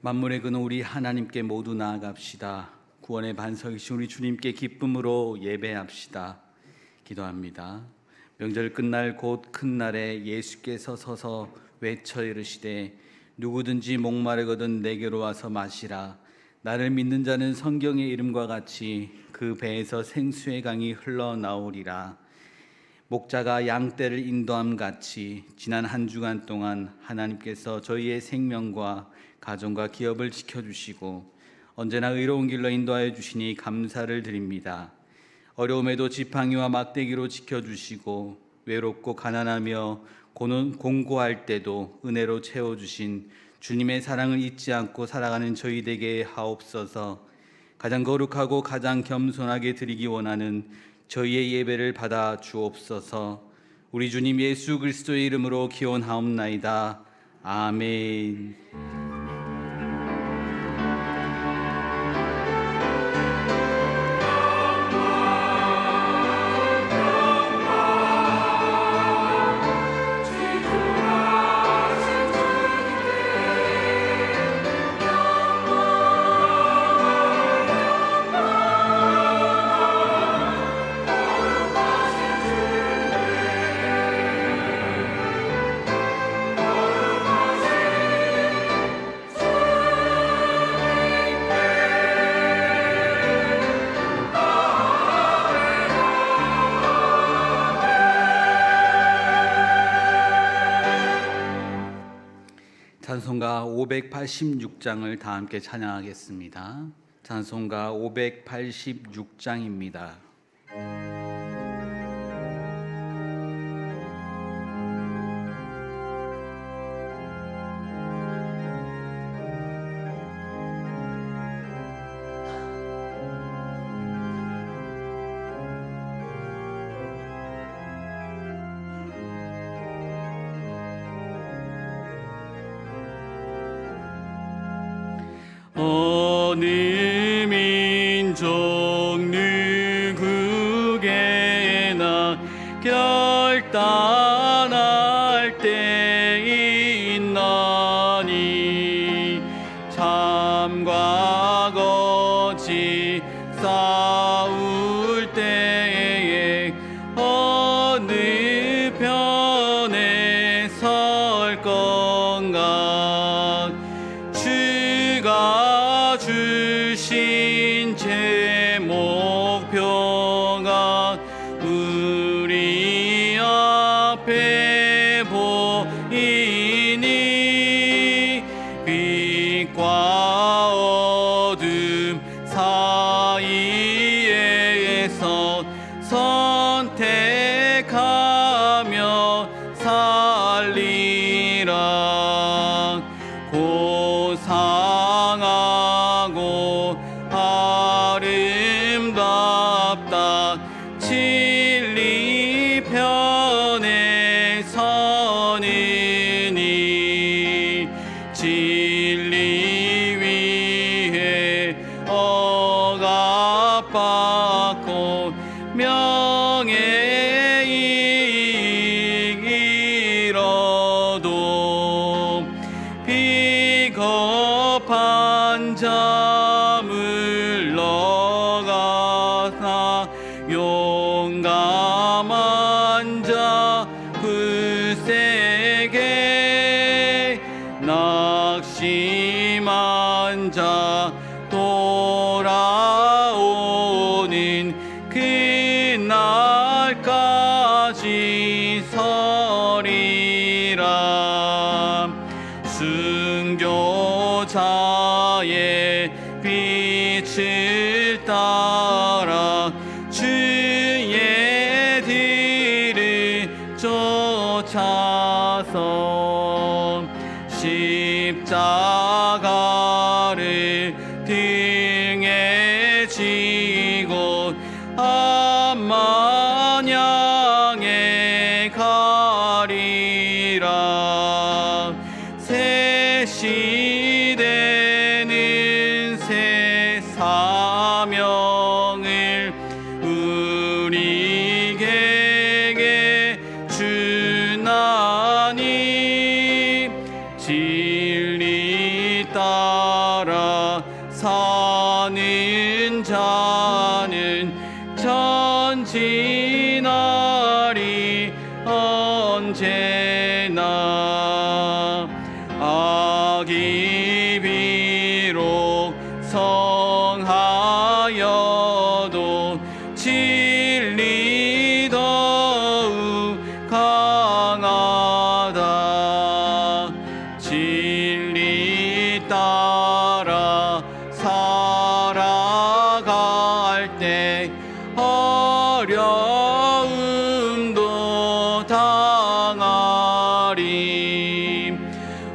만물의 근원 우리 하나님께 모두 나아갑시다. 구원의 반석이신 우리 주님께 기쁨으로 예배합시다. 기도합니다. 명절 끝날 곧 큰 날에 예수께서 서서 외쳐 이르시되 누구든지 목마르거든 내게로 와서 마시라. 나를 믿는 자는 성경의 이름과 같이 그 배에서 생수의 강이 흘러나오리라. 목자가 양떼를 인도함 같이 지난 한 주간 동안 하나님께서 저희의 생명과 가정과 기업을 지켜주시고 언제나 의로운 길로 인도하여 주시니 감사를 드립니다. 어려움에도 지팡이와 막대기로 지켜주시고 외롭고 가난하며 공고할 때도 은혜로 채워주신 주님의 사랑을 잊지 않고 살아가는 저희 되게 하옵소서. 가장 거룩하고 가장 겸손하게 드리기 원하는 저희의 예배를 받아 주옵소서. 우리 주님 예수 그리스도의 이름으로 기원하옵나이다. 아멘. 찬송가 586장을 다 함께 찬양하겠습니다. 찬송가 586장입니다. 어느 민족 누구게나 결단할 때 있나니 참과 거짓 싸울 때에 어느 편에 설 건가. 주가 주신 제 목표가 우리 앞에 보이니 빛과 어둠 사이에서 선택하며 살리라. 고상하고 아름답다 진리 편에 서느니 진리 위에 억압받고 명예 잃어도 비겁한 자 물러가사 용감한 자 굳세게 낙심한 자 돌아오는 그날까지 서리라. 순교자의 빛을 따라 주의 뒤를 쫓아서 십자가를 등에 지고 암만양에 가리라. 새 시대는 새 사명을 우리에게 주나니 진리 따라 모든 자는 전진하리 언제나. 악이 비록 성하여도 진리 더욱 강하다. 진리 따라 살아갈 때 어려움도 당하리.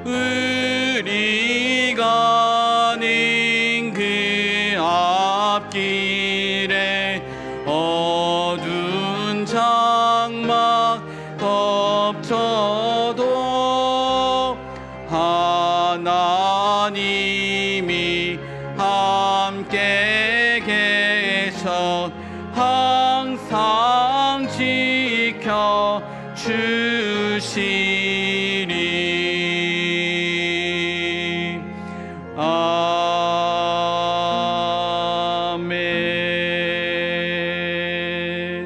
의리 가는 그 앞길에 어두운 장막 덮쳐도 하나님이 함께 계셔 항상 지켜 주시리.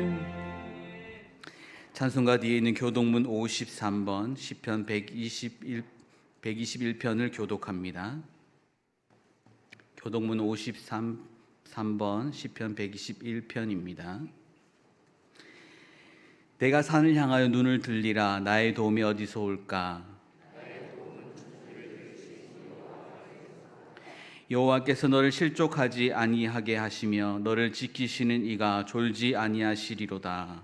아멘. 찬송가 뒤에 있는 교독문 53번 시편 121편을 교독합니다. 교독문 53번 시편 121편입니다. 내가 산을 향하여 눈을 들리라. 나의 도움이 어디서 올까? 여호와께서 너를 실족하지 아니하게 하시며 너를 지키시는 이가 졸지 아니하시리로다.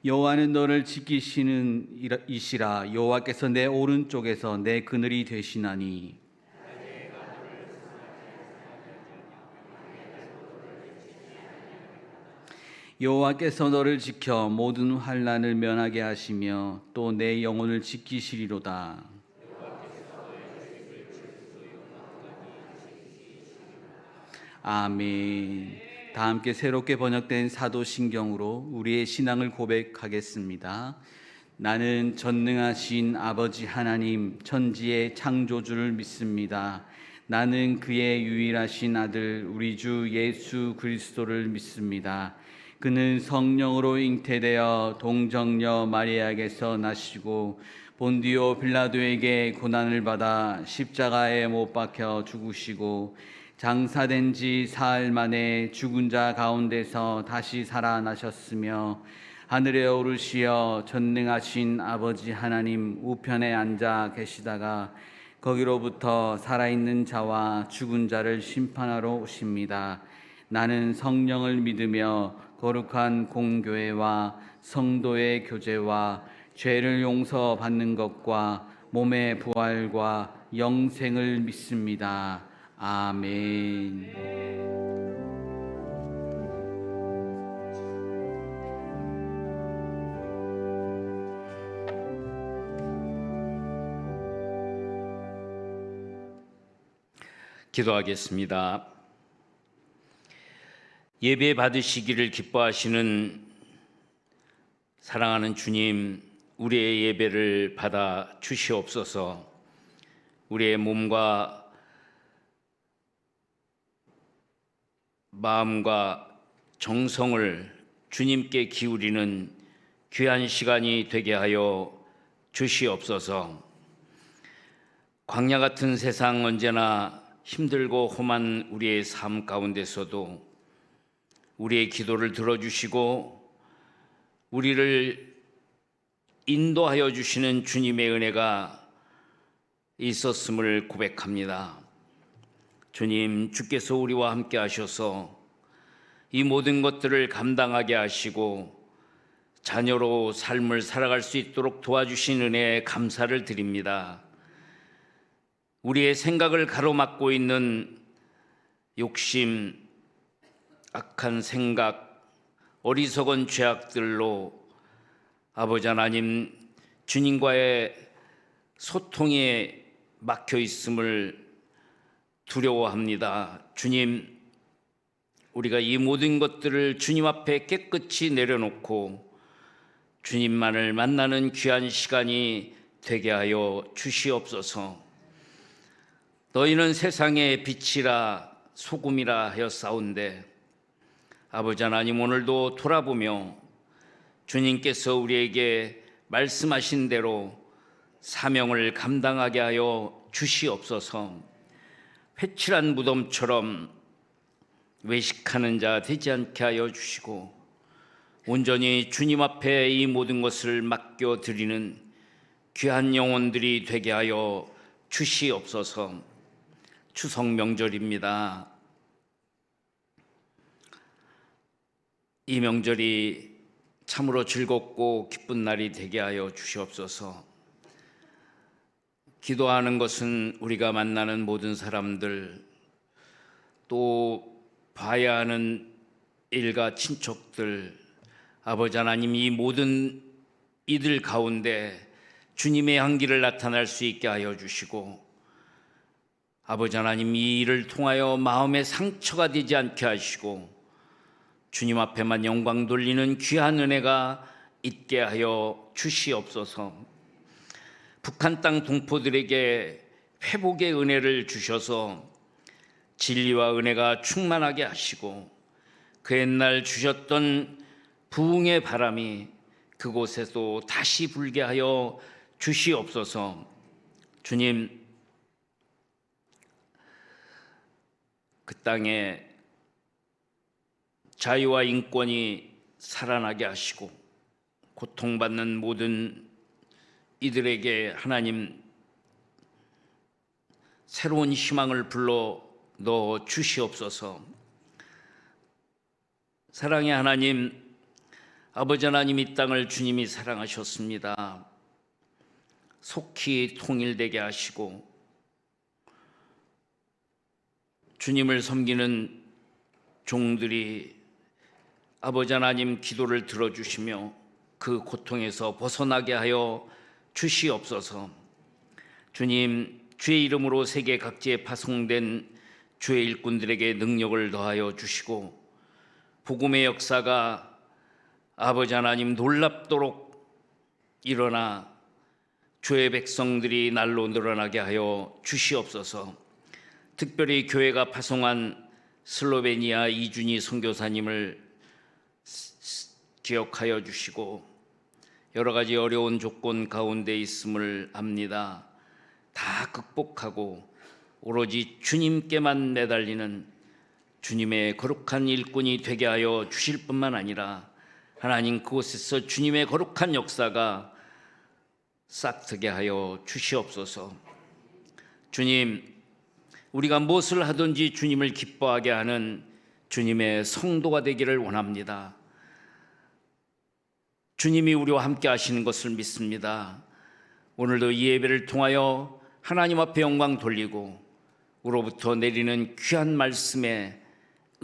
여호와는 너를 지키시는 이시라. 여호와께서 내 오른쪽에서 내 그늘이 되시나니. 여호와께서 너를 지켜 모든 환난을 면하게 하시며 또 내 영혼을 지키시리로다. 아멘. 다 함께 새롭게 번역된 사도신경으로 우리의 신앙을 고백하겠습니다. 나는 전능하신 아버지 하나님 천지의 창조주를 믿습니다. 나는 그의 유일하신 아들 우리 주 예수 그리스도를 믿습니다. 그는 성령으로 잉태되어 동정녀 마리아에게서 나시고 본디오 빌라도에게 고난을 받아 십자가에 못 박혀 죽으시고 장사된 지 사흘 만에 죽은 자 가운데서 다시 살아나셨으며 하늘에 오르시어 전능하신 아버지 하나님 우편에 앉아 계시다가 거기로부터 살아있는 자와 죽은 자를 심판하러 오십니다. 나는 성령을 믿으며 거룩한 공교회와 성도의 교제와 죄를 용서받는 것과 몸의 부활과 영생을 믿습니다. 아멘. 기도하겠습니다. 예배 받으시기를 기뻐하시는 사랑하는 주님, 우리의 예배를 받아 주시옵소서. 우리의 몸과 마음과 정성을 주님께 기울이는 귀한 시간이 되게 하여 주시옵소서. 광야 같은 세상 언제나 힘들고 험한 우리의 삶 가운데서도 우리의 기도를 들어주시고 우리를 인도하여 주시는 주님의 은혜가 있었음을 고백합니다. 주님, 주께서 우리와 함께 하셔서 이 모든 것들을 감당하게 하시고 자녀로 삶을 살아갈 수 있도록 도와주신 은혜에 감사를 드립니다. 우리의 생각을 가로막고 있는 욕심, 악한 생각, 어리석은 죄악들로 아버지 하나님, 주님과의 소통에 막혀 있음을 두려워합니다. 주님, 우리가 이 모든 것들을 주님 앞에 깨끗이 내려놓고 주님만을 만나는 귀한 시간이 되게 하여 주시옵소서. 너희는 세상의 빛이라 소금이라 하였사온데 아버지 하나님, 오늘도 돌아보며 주님께서 우리에게 말씀하신 대로 사명을 감당하게 하여 주시옵소서. 회칠한 무덤처럼 외식하는 자 되지 않게 하여 주시고 온전히 주님 앞에 이 모든 것을 맡겨드리는 귀한 영혼들이 되게 하여 주시옵소서. 추석 명절입니다. 이 명절이 참으로 즐겁고 기쁜 날이 되게 하여 주시옵소서. 기도하는 것은 우리가 만나는 모든 사람들, 또 봐야 하는 일가 친척들, 아버지 하나님, 이 모든 이들 가운데 주님의 향기를 나타날 수 있게 하여 주시고, 아버지 하나님, 이 일을 통하여 마음의 상처가 되지 않게 하시고 주님 앞에만 영광 돌리는 귀한 은혜가 있게 하여 주시옵소서. 북한 땅 동포들에게 회복의 은혜를 주셔서 진리와 은혜가 충만하게 하시고 그 옛날 주셨던 부흥의 바람이 그곳에도 다시 불게 하여 주시옵소서. 주님, 그 땅에 자유와 인권이 살아나게 하시고 고통받는 모든 이들에게 하나님 새로운 희망을 불러 넣어 주시옵소서. 사랑의 하나님, 아버지 하나님, 이 땅을 주님이 사랑하셨습니다. 속히 통일되게 하시고 주님을 섬기는 종들이 아버지 하나님 기도를 들어주시며 그 고통에서 벗어나게 하여 주시옵소서. 주님, 주의 이름으로 세계 각지에 파송된 주의 일꾼들에게 능력을 더하여 주시고 복음의 역사가 아버지 하나님 놀랍도록 일어나 주의 백성들이 날로 늘어나게 하여 주시옵소서. 특별히 교회가 파송한 슬로베니아 이준희 선교사님을 기억하여 주시고 여러 가지 어려운 조건 가운데 있음을 압니다. 다 극복하고 오로지 주님께만 매달리는 주님의 거룩한 일꾼이 되게 하여 주실 뿐만 아니라 하나님, 그곳에서 주님의 거룩한 역사가 싹트게 하여 주시옵소서. 주님, 우리가 무엇을 하든지 주님을 기뻐하게 하는 주님의 성도가 되기를 원합니다. 주님이 우리와 함께 하시는 것을 믿습니다. 오늘도 이 예배를 통하여 하나님 앞에 영광 돌리고 우로부터 내리는 귀한 말씀에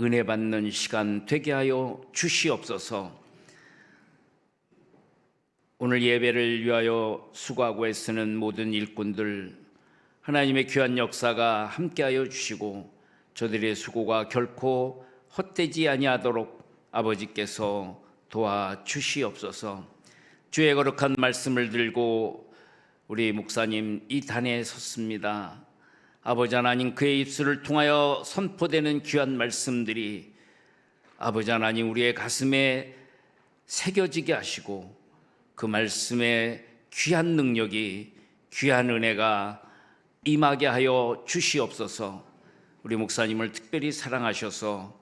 은혜 받는 시간 되게 하여 주시옵소서. 오늘 예배를 위하여 수고하고 애쓰는 모든 일꾼들, 하나님의 귀한 역사가 함께하여 주시고 저들의 수고가 결코 헛되지 아니하도록 아버지께서 도와주시옵소서. 주의 거룩한 말씀을 들고 우리 목사님 이 단에 섰습니다. 아버지 하나님, 그의 입술을 통하여 선포되는 귀한 말씀들이 아버지 하나님 우리의 가슴에 새겨지게 하시고 그 말씀의 귀한 능력이, 귀한 은혜가 임하게 하여 주시옵소서. 우리 목사님을 특별히 사랑하셔서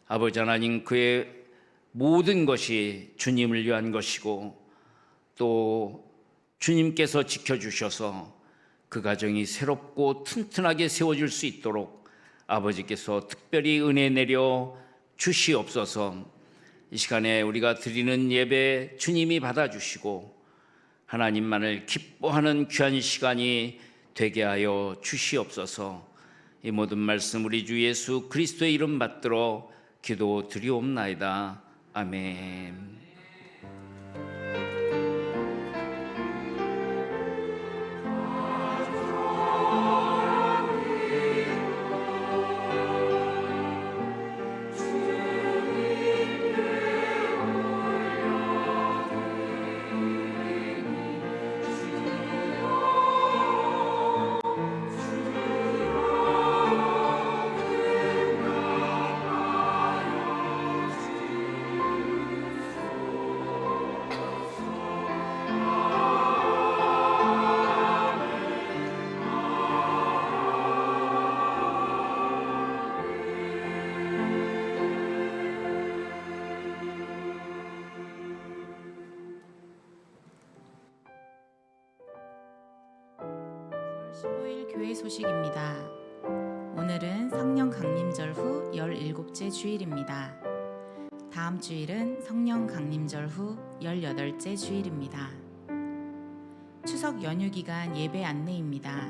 아버지 하나님, 그의 모든 것이 주님을 위한 것이고 또 주님께서 지켜주셔서 그 가정이 새롭고 튼튼하게 세워질 수 있도록 아버지께서 특별히 은혜 내려 주시옵소서. 이 시간에 우리가 드리는 예배 주님이 받아주시고 하나님만을 기뻐하는 귀한 시간이 되게 하여 주시옵소서. 이 모든 말씀 우리 주 예수 그리스도의 이름 받들어 기도 드리옵나이다. 아멘. 교회 소식입니다. 오늘은 성령 강림절 후 17째 주일입니다. 다음 주일은 성령 강림절 후 18째 주일입니다. 추석 연휴 기간 예배 안내입니다.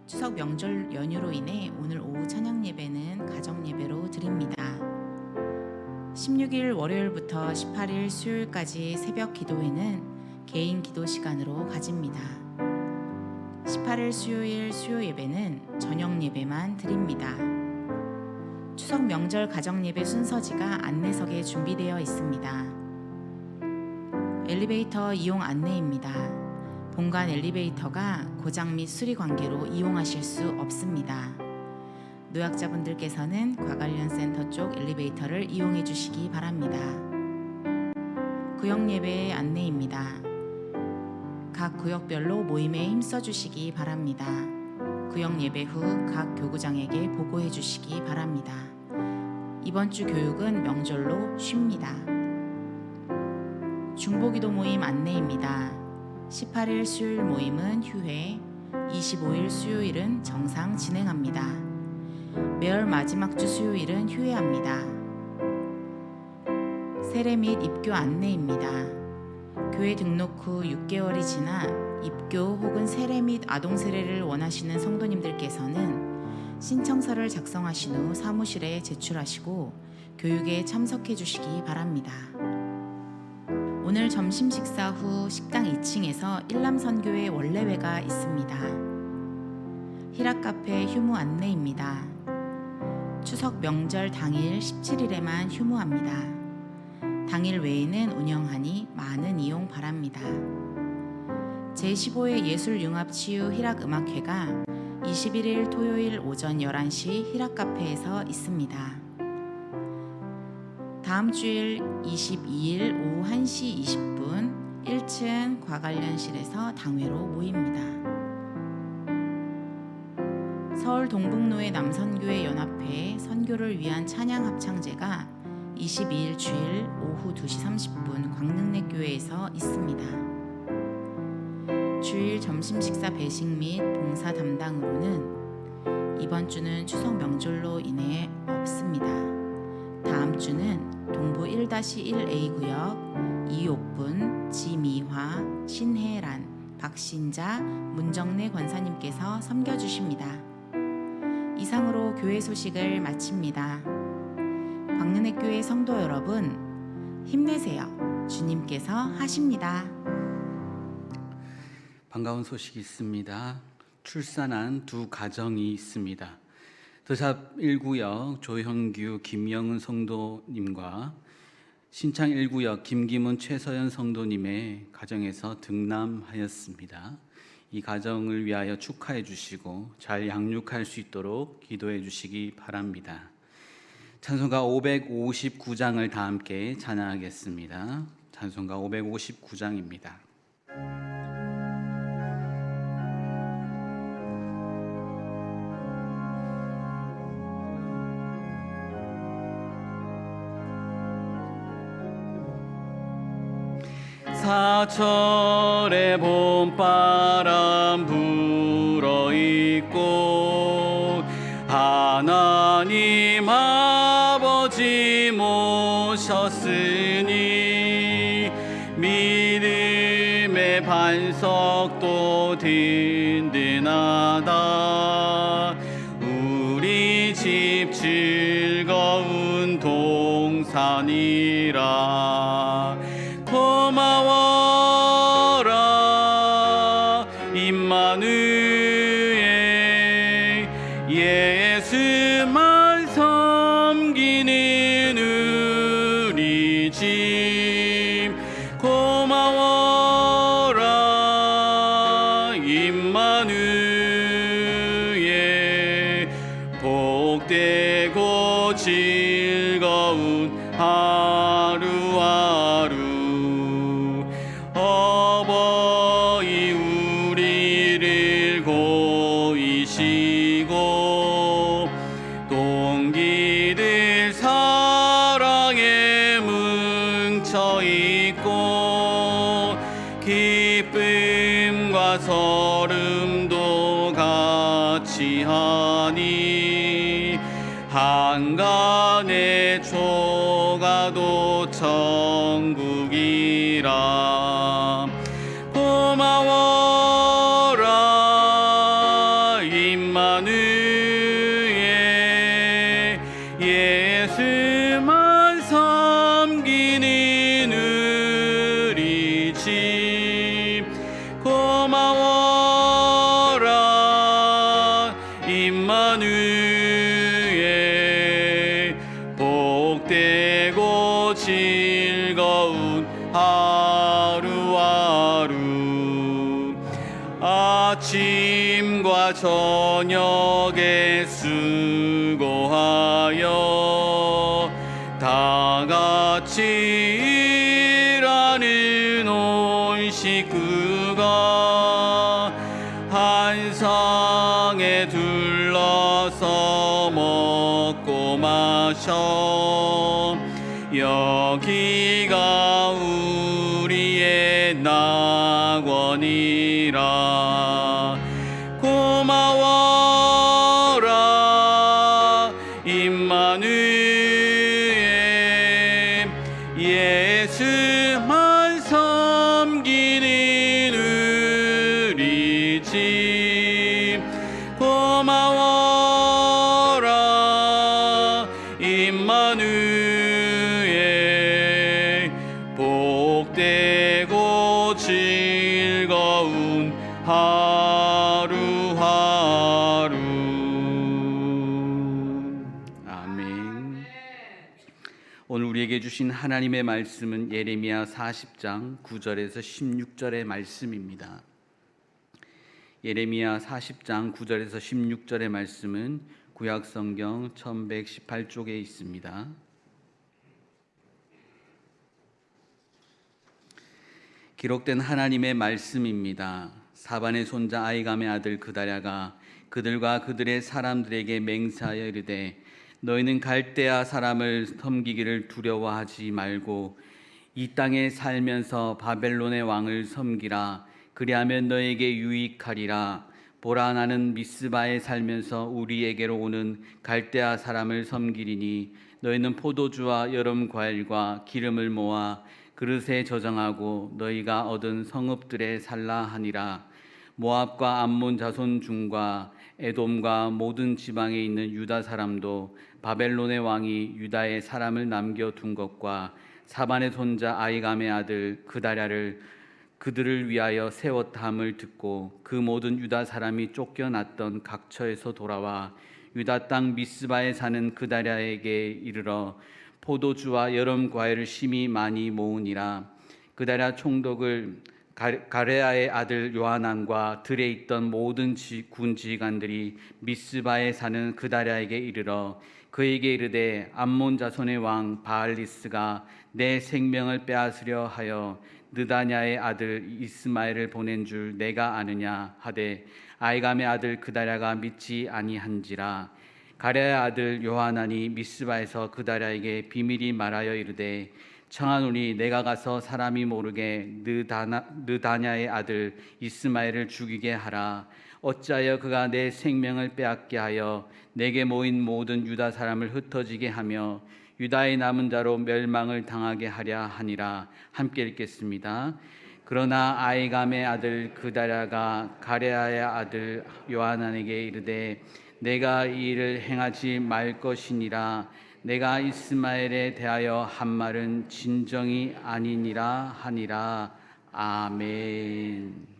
추석 명절 연휴로 인해 오늘 오후 찬양 예배는 가정 예배로 드립니다. 16일 월요일부터 18일 수요일까지 새벽 기도회는 개인 기도 시간으로 가집니다. 18일 수요일 수요 예배는 저녁 예배만 드립니다. 추석 명절 가정 예배 순서지가 안내석에 준비되어 있습니다. 엘리베이터 이용 안내입니다. 본관 엘리베이터가 고장 및 수리 관계로 이용하실 수 없습니다. 노약자분들께서는 과관련센터 쪽 엘리베이터를 이용해 주시기 바랍니다. 구역 예배의 안내입니다. 각 구역별로 모임에 힘써 주시기 바랍니다. 구역 예배 후 각 교구장에게 보고해 주시기 바랍니다. 이번 주 교육은 명절로 쉽니다. 중보기도 모임 안내입니다. 18일 수요일 모임은 휴회, 25일 수요일은 정상 진행합니다. 매월 마지막 주 수요일은 휴회합니다. 세례 및 입교 안내입니다. 교회 등록 후 6개월이 지나 입교 혹은 세례 및 아동 세례를 원하시는 성도님들께서는 신청서를 작성하신 후 사무실에 제출하시고 교육에 참석해 주시기 바랍니다. 오늘 점심 식사 후 식당 2층에서 일남선교회 원래회가 있습니다. 히라카페 휴무 안내입니다. 추석 명절 당일 17일에만 휴무합니다. 당일 외에는 운영하니 많은 이용 바랍니다. 제15회 예술융합치유 희락음악회가 21일 토요일 오전 11시 희락카페에서 있습니다. 다음 주일 22일 오후 1시 20분 1층 과관련실에서 당회로 모입니다. 서울 동북로의 남선교회 연합회 선교를 위한 찬양 합창제가 22일 주일 오후 2시 30분 광릉내교회에서 있습니다. 주일 점심 식사 배식 및 봉사 담당으로는 이번 주는 추석 명절로 인해 없습니다. 다음 주는 동부 1-1A 구역 이옥분, 지미화, 신혜란, 박신자, 문정래 권사님께서 섬겨주십니다. 이상으로 교회 소식을 마칩니다. 광릉내교회 성도 여러분, 힘내세요. 주님께서 하십니다. 반가운 소식이 있습니다. 출산한 두 가정이 있습니다. 더샵 1구역 조형규 김영은 성도님과 신창 1구역 김기문 최서연 성도님의 가정에서 등남하였습니다. 이 가정을 위하여 축하해 주시고 잘 양육할 수 있도록 기도해 주시기 바랍니다. 찬송가 559장을 다 함께 찬양하겠습니다. 찬송가 559장입니다. 사철의 봄바람 불어있고 하나님 아버지 모셨으니 믿음의 반석도 든든하다. 우리 집 즐거운 동산이라. 고마워라 임마누엘 예수만 섬기는 우리 집. 고마워라 임마누엘 복되고 즐거운 하루하루. 어버이 우리를 고이시고 동기들 사랑에 뭉쳐있고, 기쁨과 설움도 가 같이 하니 한간의 초가도 천국이라. 고마워라 임마누엘, 예수만 섬기는 우리 집. 고마워라 임마누엘, 복되고 즐거운 하루하루. 아침과 저녁에 수고하여 다 같이 일하는 온 식구가 한 상에 둘러서 먹고 마셔. 여기가 우리의 낙원이라. 고마워라 임마누엘, 예수만 섬기는 우리 집. 고마워라 임마누엘, 복되고 즐거운 하루하루. 아멘. 오늘 우리에게 주신 하나님의 말씀은 예레미야 40장 9절에서 16절의 말씀입니다. 예레미야 40장 9절에서 16절의 말씀은 구약성경 1118쪽에 있습니다. 기록된 하나님의 말씀입니다. 사반의 손자 아이감의 아들 그다랴가 그들과 그들의 사람들에게 맹세하여 이르되, 너희는 갈대아 사람을 섬기기를 두려워하지 말고 이 땅에 살면서 바벨론의 왕을 섬기라. 그리하면 너에게 유익하리라. 보라, 나는 미스바에 살면서 우리에게로 오는 갈대아 사람을 섬기리니 너희는 포도주와 여름 과일과 기름을 모아 그릇에 저장하고 너희가 얻은 성읍들에 살라 하니라. 모압과 암몬 자손 중과 에돔과 모든 지방에 있는 유다 사람도 바벨론의 왕이 유다에 사람을 남겨둔 것과 사반의 손자 아이감의 아들 그다랴를 그들을 위하여 세웠함을 듣고 그 모든 유다 사람이 쫓겨났던 각처에서 돌아와 유다 땅 미스바에 사는 그다랴에게 이르러 포도주와 여름 과일을 심히 많이 모으니라. 그다랴 총독을 가레아의 아들 요하난과 들에 있던 모든 군 지휘관들이 미스바에 사는 그다랴에게 이르러 그에게 이르되, 암몬 자손의 왕 바알리스가 내 생명을 빼앗으려 하여 느다냐의 아들 이스마엘을 보낸 줄 내가 아느냐 하되, 아이감의 아들 그다랴가 믿지 아니한지라. 가레아의 아들 요하난이 미스바에서 그다랴에게 비밀이 말하여 이르되, 청하노니 내가 가서 사람이 모르게 느다냐의 아들 이스마엘을 죽이게 하라. 어찌하여 그가 내 생명을 빼앗게 하여 내게 모인 모든 유다 사람을 흩어지게 하며 유다의 남은 자로 멸망을 당하게 하랴 하니라. 함께 읽겠습니다. 그러나 아이감의 아들 그다랴가 가레아의 아들 요하난에게 이르되, 내가 이 일을 행하지 말 것이니라. 내가 이스마엘에 대하여 한 말은 진정이 아니니라 하니라. 아멘.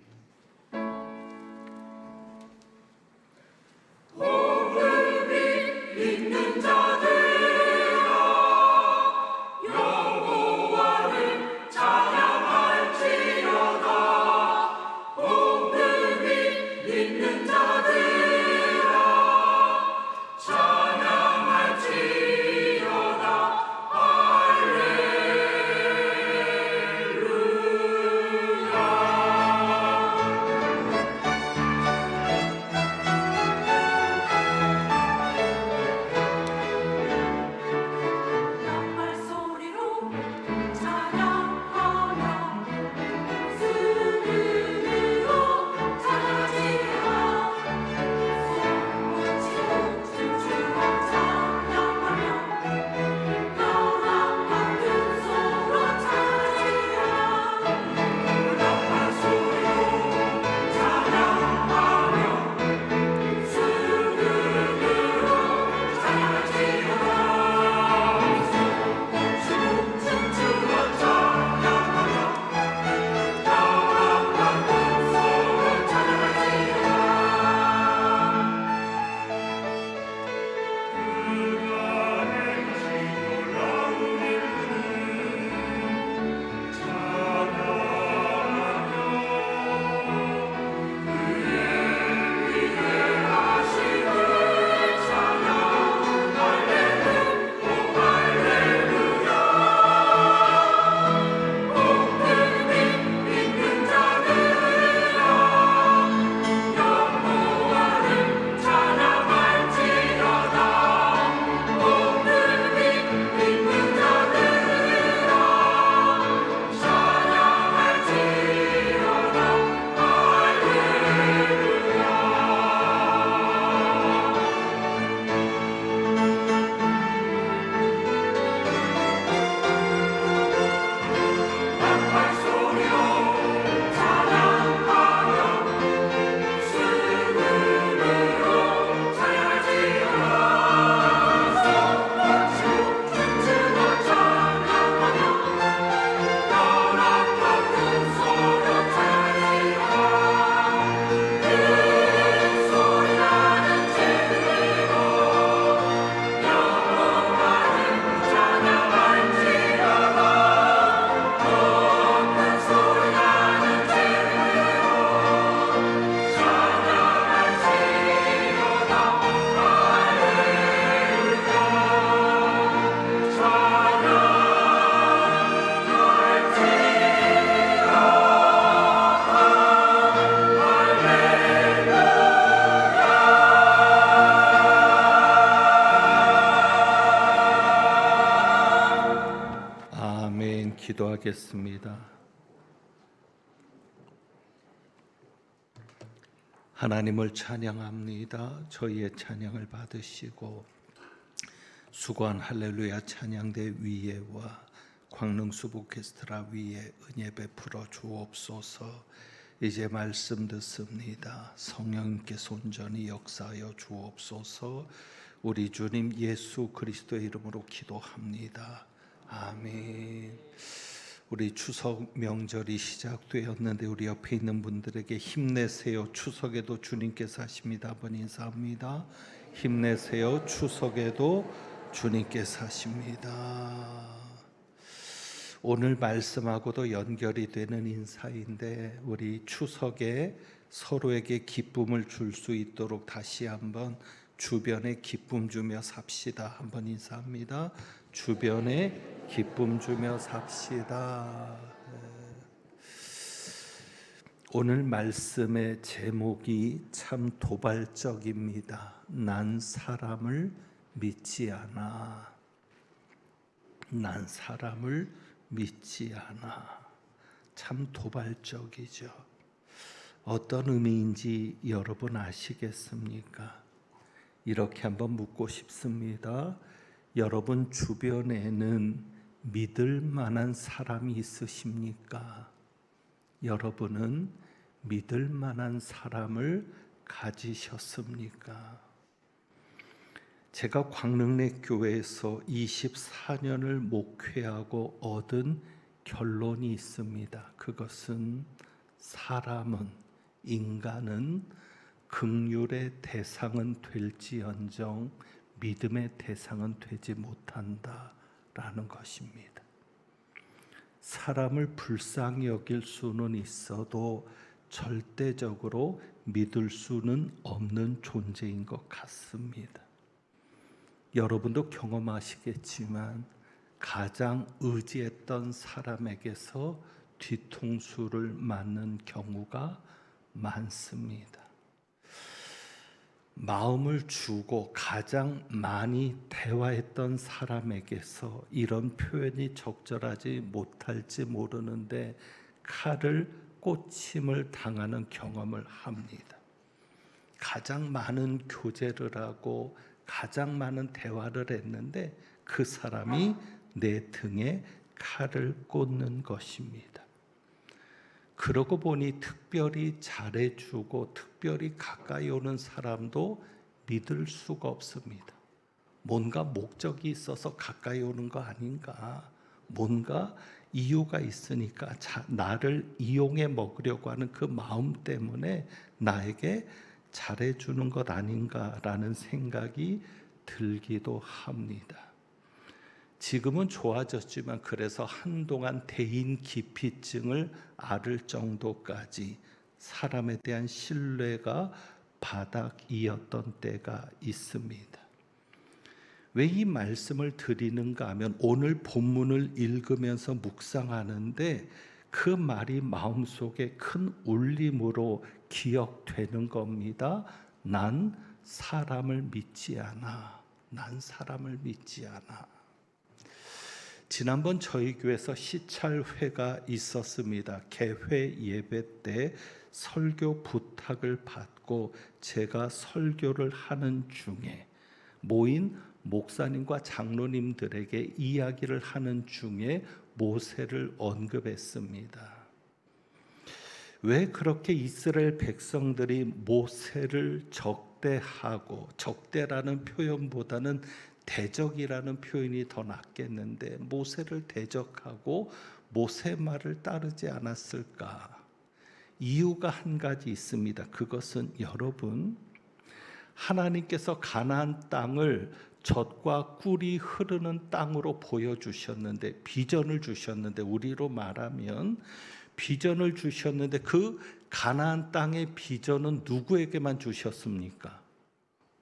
기도하겠습니다. 하나님을 찬양합니다. 저희의 찬양을 받으시고 수고한 할렐루야 찬양대 위에와 광릉수부 오케스트라 위에 은혜 베풀어 주옵소서. 이제 말씀 듣습니다. 성령님께서 온전히 역사하여 주옵소서. 우리 주님 예수 그리스도의 이름으로 기도합니다. 아멘. 우리 추석 명절이 시작되었는데 우리 옆에 있는 분들에게 힘내세요. 추석에도 주님께서 하십니다. 한번 인사합니다. 힘내세요. 추석에도 주님께서 하십니다. 오늘 말씀하고도 연결이 되는 인사인데 우리 추석에 서로에게 기쁨을 줄 수 있도록 다시 한번 주변에 기쁨 주며 삽시다. 한번 인사합니다. 주변에 기쁨 주며 삽시다. 오늘 말씀의 제목이 참 도발적입니다. 난 사람을 믿지 않아. 난 사람을 믿지 않아. 참 도발적이죠. 어떤 의미인지 여러분 아시겠습니까? 이렇게 한번 묻고 싶습니다. 여러분 주변에는 믿을 만한 사람이 있으십니까? 여러분은 믿을 만한 사람을 가지셨습니까? 제가 광릉내 교회에서 24년을 목회하고 얻은 결론이 있습니다. 그것은 사람은, 인간은 긍휼의 대상은 될지언정 믿음의 대상은 되지 못한다라는 것입니다. 사람을 불쌍히 여길 수는 있어도 절대적으로 믿을 수는 없는 존재인 것 같습니다. 여러분도 경험하시겠지만 가장 의지했던 사람에게서 뒤통수를 맞는 경우가 많습니다. 마음을 주고 가장 많이 대화했던 사람에게서 이런 표현이 적절하지 못할지 모르는데 칼을 꽂힘을 당하는 경험을 합니다. 가장 많은 교제를 하고 가장 많은 대화를 했는데 그 사람이 내 등에 칼을 꽂는 것입니다. 그러고 보니 특별히 잘해주고 특별히 가까이 오는 사람도 믿을 수가 없습니다. 뭔가 목적이 있어서 가까이 오는 거 아닌가? 뭔가 이유가 있으니까 나를 이용해 먹으려고 하는 그 마음 때문에 나에게 잘해주는 것 아닌가라는 생각이 들기도 합니다. 지금은 좋아졌지만 그래서 한동안 대인 기피증을 앓을 정도까지 사람에 대한 신뢰가 바닥이었던 때가 있습니다. 왜 이 말씀을 드리는가 하면 오늘 본문을 읽으면서 묵상하는데 그 말이 마음속에 큰 울림으로 기억되는 겁니다. 난 사람을 믿지 않아. 난 사람을 믿지 않아. 지난번 저희 교회에서 시찰회가 있었습니다. 개회 예배 때 설교 부탁을 받고 제가 설교를 하는 중에 모인 목사님과 장로님들에게 이야기를 하는 중에 모세를 언급했습니다. 왜 그렇게 이스라엘 백성들이 모세를 적대하고, 적대라는 표현보다는 대적이라는 표현이 더 낫겠는데 모세를 대적하고 모세 말을 따르지 않았을까? 이유가 한 가지 있습니다. 그것은 여러분, 하나님께서 가나안 땅을 젖과 꿀이 흐르는 땅으로 보여주셨는데, 비전을 주셨는데, 우리로 말하면 비전을 주셨는데 그 가나안 땅의 비전은 누구에게만 주셨습니까?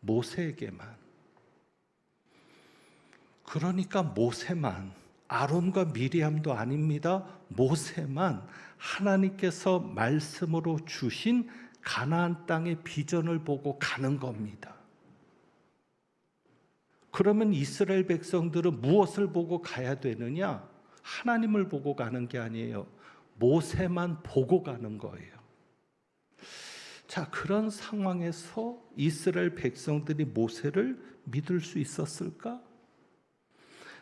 모세에게만. 그러니까 모세만, 아론과 미리암도 아닙니다. 모세만 하나님께서 말씀으로 주신 가나안 땅의 비전을 보고 가는 겁니다. 그러면 이스라엘 백성들은 무엇을 보고 가야 되느냐? 하나님을 보고 가는 게 아니에요. 모세만 보고 가는 거예요. 자, 그런 상황에서 이스라엘 백성들이 모세를 믿을 수 있었을까?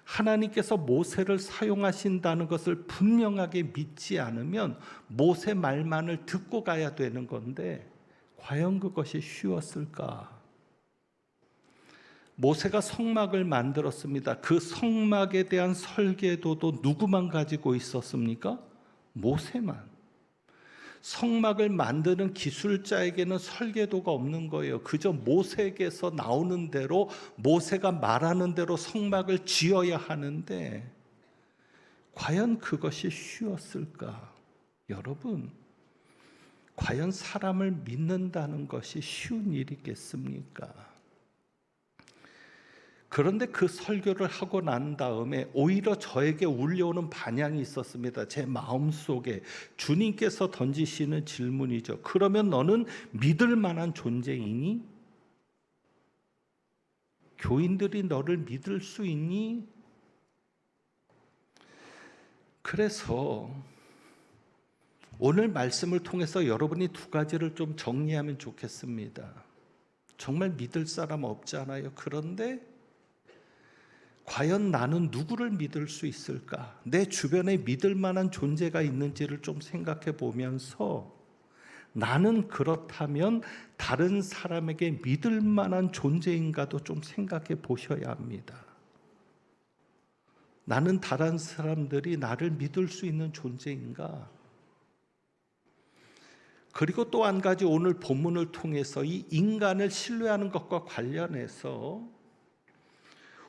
하나님께서 모세를 사용하신다는 것을 분명하게 믿지 않으면 모세 말만을 듣고 가야 되는 건데 과연 그것이 쉬웠을까? 모세가 성막을 만들었습니다. 그 성막에 대한 설계도도 누구만 가지고 있었습니까? 모세만. 성막을 만드는 기술자에게는 설계도가 없는 거예요. 그저 모세에게서 나오는 대로, 모세가 말하는 대로 성막을 지어야 하는데 과연 그것이 쉬웠을까? 여러분, 과연 사람을 믿는다는 것이 쉬운 일이겠습니까? 그런데 그 설교를 하고 난 다음에 오히려 저에게 울려오는 반향이 있었습니다. 제 마음속에 주님께서 던지시는 질문이죠. 그러면 너는 믿을 만한 존재이니? 교인들이 너를 믿을 수 있니? 그래서 오늘 말씀을 통해서 여러분이 두 가지를 좀 정리하면 좋겠습니다. 정말 믿을 사람 없잖아요. 그런데 과연 나는 누구를 믿을 수 있을까? 내 주변에 믿을 만한 존재가 있는지를 좀 생각해 보면서 나는 그렇다면 다른 사람에게 믿을 만한 존재인가도 좀 생각해 보셔야 합니다. 나는 다른 사람들이 나를 믿을 수 있는 존재인가? 그리고 또 한 가지, 오늘 본문을 통해서 이 인간을 신뢰하는 것과 관련해서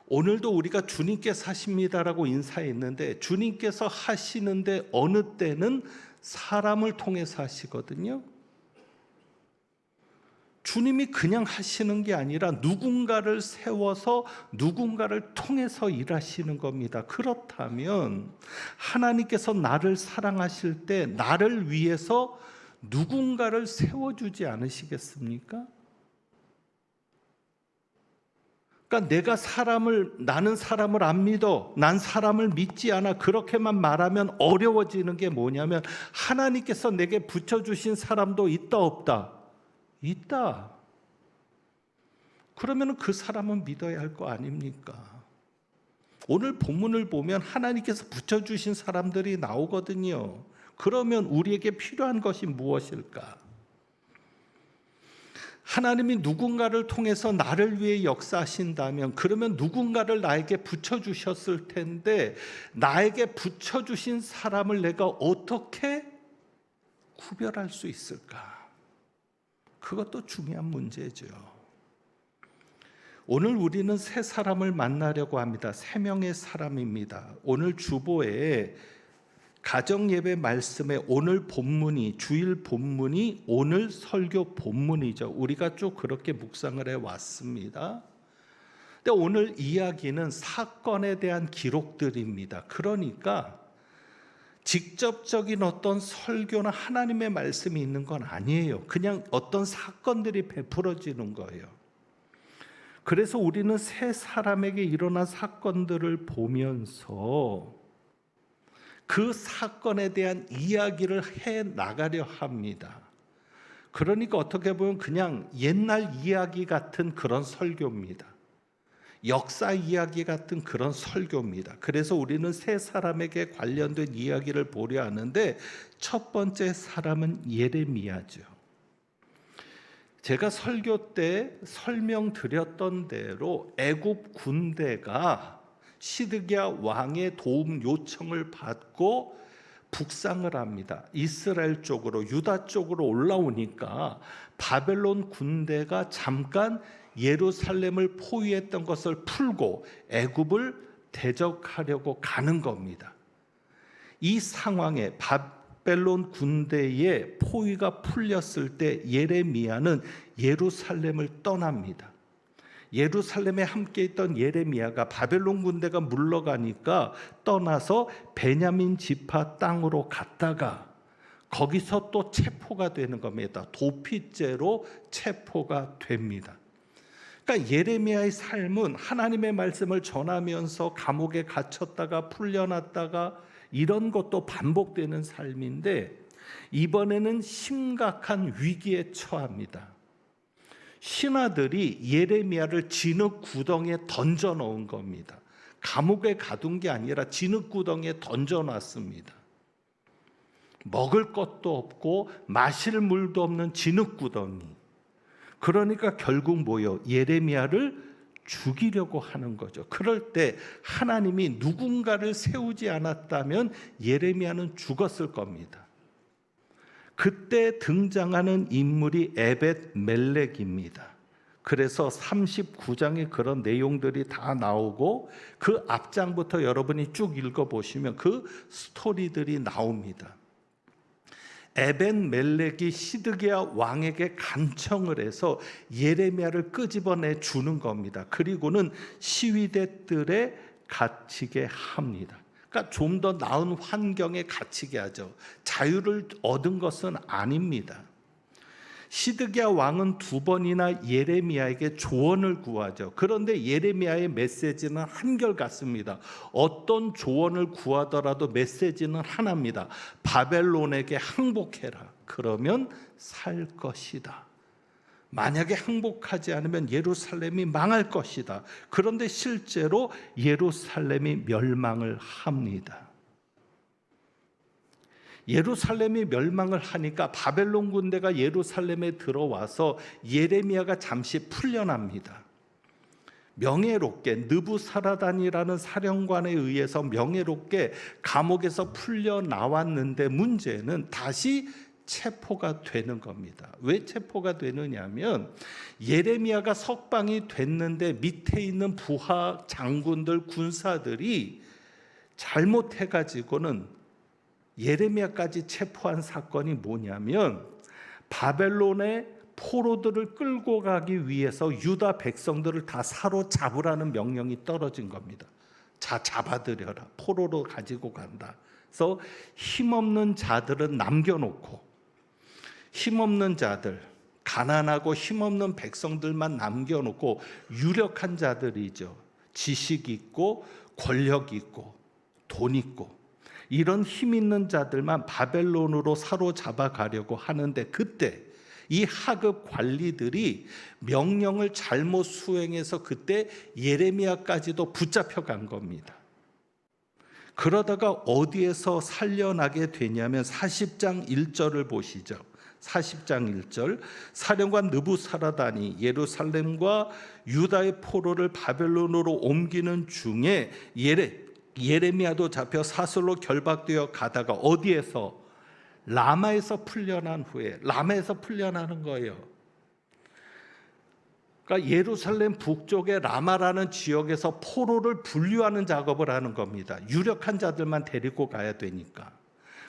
오늘도 우리가 주님께서 하십니다라고 인사했는데 주님께서 하시는데 어느 때는 사람을 통해서 하시거든요. 주님이 그냥 하시는 게 아니라 누군가를 세워서 누군가를 통해서 일하시는 겁니다. 그렇다면 하나님께서 나를 사랑하실 때 나를 위해서 누군가를 세워주지 않으시겠습니까? 그러니까 나는 사람을 안 믿어, 난 사람을 믿지 않아, 그렇게만 말하면 어려워지는 게 뭐냐면 하나님께서 내게 붙여주신 사람도 있다 없다? 있다. 그러면 그 사람은 믿어야 할 거 아닙니까? 오늘 본문을 보면 하나님께서 붙여주신 사람들이 나오거든요. 그러면 우리에게 필요한 것이 무엇일까? 하나님이 누군가를 통해서 나를 위해 역사하신다면 그러면 누군가를 나에게 붙여주셨을 텐데 나에게 붙여주신 사람을 내가 어떻게 구별할 수 있을까? 그것도 중요한 문제죠. 오늘 우리는 세 사람을 만나려고 합니다. 3명의 사람입니다. 오늘 주보에 가정예배 말씀에 오늘 본문이, 주일 본문이 오늘 설교 본문이죠. 우리가 쭉 그렇게 묵상을 해왔습니다. 근데 오늘 이야기는 사건에 대한 기록들입니다. 그러니까 직접적인 어떤 설교나 하나님의 말씀이 있는 건 아니에요. 그냥 어떤 사건들이 베풀어지는 거예요. 그래서 우리는 세 사람에게 일어난 사건들을 보면서 그 사건에 대한 이야기를 해 나가려 합니다. 그러니까 어떻게 보면 그냥 옛날 이야기 같은 그런 설교입니다. 역사 이야기 같은 그런 설교입니다. 그래서 우리는 세 사람에게 관련된 이야기를 보려 하는데 첫 번째 사람은 예레미야죠. 제가 설교 때 설명드렸던 대로 애굽 군대가 시드기야 왕의 도움 요청을 받고 북상을 합니다. 이스라엘 쪽으로, 유다 쪽으로 올라오니까 바벨론 군대가 잠깐 예루살렘을 포위했던 것을 풀고 애굽을 대적하려고 가는 겁니다. 이 상황에 바벨론 군대의 포위가 풀렸을 때 예레미야는 예루살렘을 떠납니다. 예루살렘에 함께 있던 예레미야가 바벨론 군대가 물러가니까 떠나서 베냐민 지파 땅으로 갔다가 거기서 또 체포가 되는 겁니다. 도피죄로 체포가 됩니다. 그러니까 예레미야의 삶은 하나님의 말씀을 전하면서 감옥에 갇혔다가 풀려났다가 이런 것도 반복되는 삶인데, 이번에는 심각한 위기에 처합니다. 신하들이 예레미야를 진흙 구덩이에 던져 넣은 겁니다. 감옥에 가둔 게 아니라 진흙 구덩이에 던져 놨습니다. 먹을 것도 없고 마실 물도 없는 진흙 구덩이. 그러니까 결국 뭐요? 예레미야를 죽이려고 하는 거죠. 그럴 때 하나님이 누군가를 세우지 않았다면 예레미야는 죽었을 겁니다. 그때 등장하는 인물이 에벳멜렉입니다. 그래서 39장에 그런 내용들이 다 나오고 그 앞장부터 여러분이 쭉 읽어보시면 그 스토리들이 나옵니다. 에벳멜렉이 시드기야 왕에게 간청을 해서 예레미야를 끄집어내 주는 겁니다. 그리고는 시위대들에 갇히게 합니다. 그러니까 좀 더 나은 환경에 갇히게 하죠. 자유를 얻은 것은 아닙니다. 시드기야 왕은 2번이나 예레미야에게 조언을 구하죠. 그런데 예레미야의 메시지는 한결같습니다. 어떤 조언을 구하더라도 메시지는 하나입니다. 바벨론에게 항복해라. 그러면 살 것이다. 만약에 항복하지 않으면 예루살렘이 망할 것이다. 그런데 실제로 예루살렘이 멸망을 합니다. 예루살렘이 멸망을 하니까 바벨론 군대가 예루살렘에 들어와서 예레미야가 잠시 풀려납니다. 명예롭게 느부사라단이라는 사령관에 의해서 명예롭게 감옥에서 풀려 나왔는데, 문제는 다시 체포가 되는 겁니다. 왜 체포가 되느냐면 예레미야가 석방이 됐는데 밑에 있는 부하 장군들, 군사들이 잘못해가지고는 예레미야까지 체포한 사건이 뭐냐면, 바벨론의 포로들을 끌고 가기 위해서 유다 백성들을 다 사로잡으라는 명령이 떨어진 겁니다. 자, 잡아들여라. 포로로 가지고 간다. 그래서 힘없는 자들은 남겨놓고, 힘없는 자들, 가난하고 힘없는 백성들만 남겨놓고 유력한 자들이죠. 지식 있고 권력 있고 돈 있고 이런 힘 있는 자들만 바벨론으로 사로잡아 가려고 하는데, 그때 이 하급 관리들이 명령을 잘못 수행해서 그때 예레미야까지도 붙잡혀 간 겁니다. 그러다가 어디에서 살려나게 되냐면 40장 1절을 보시죠. 40장 1절, 사령관 느부사라단이 예루살렘과 유다의 포로를 바벨론으로 옮기는 중에 예레미야도 잡혀 사슬로 결박되어 가다가 어디에서? 라마에서 풀려난 후에, 라마에서 풀려나는 거예요. 그러니까 예루살렘 북쪽의 라마라는 지역에서 포로를 분류하는 작업을 하는 겁니다. 유력한 자들만 데리고 가야 되니까.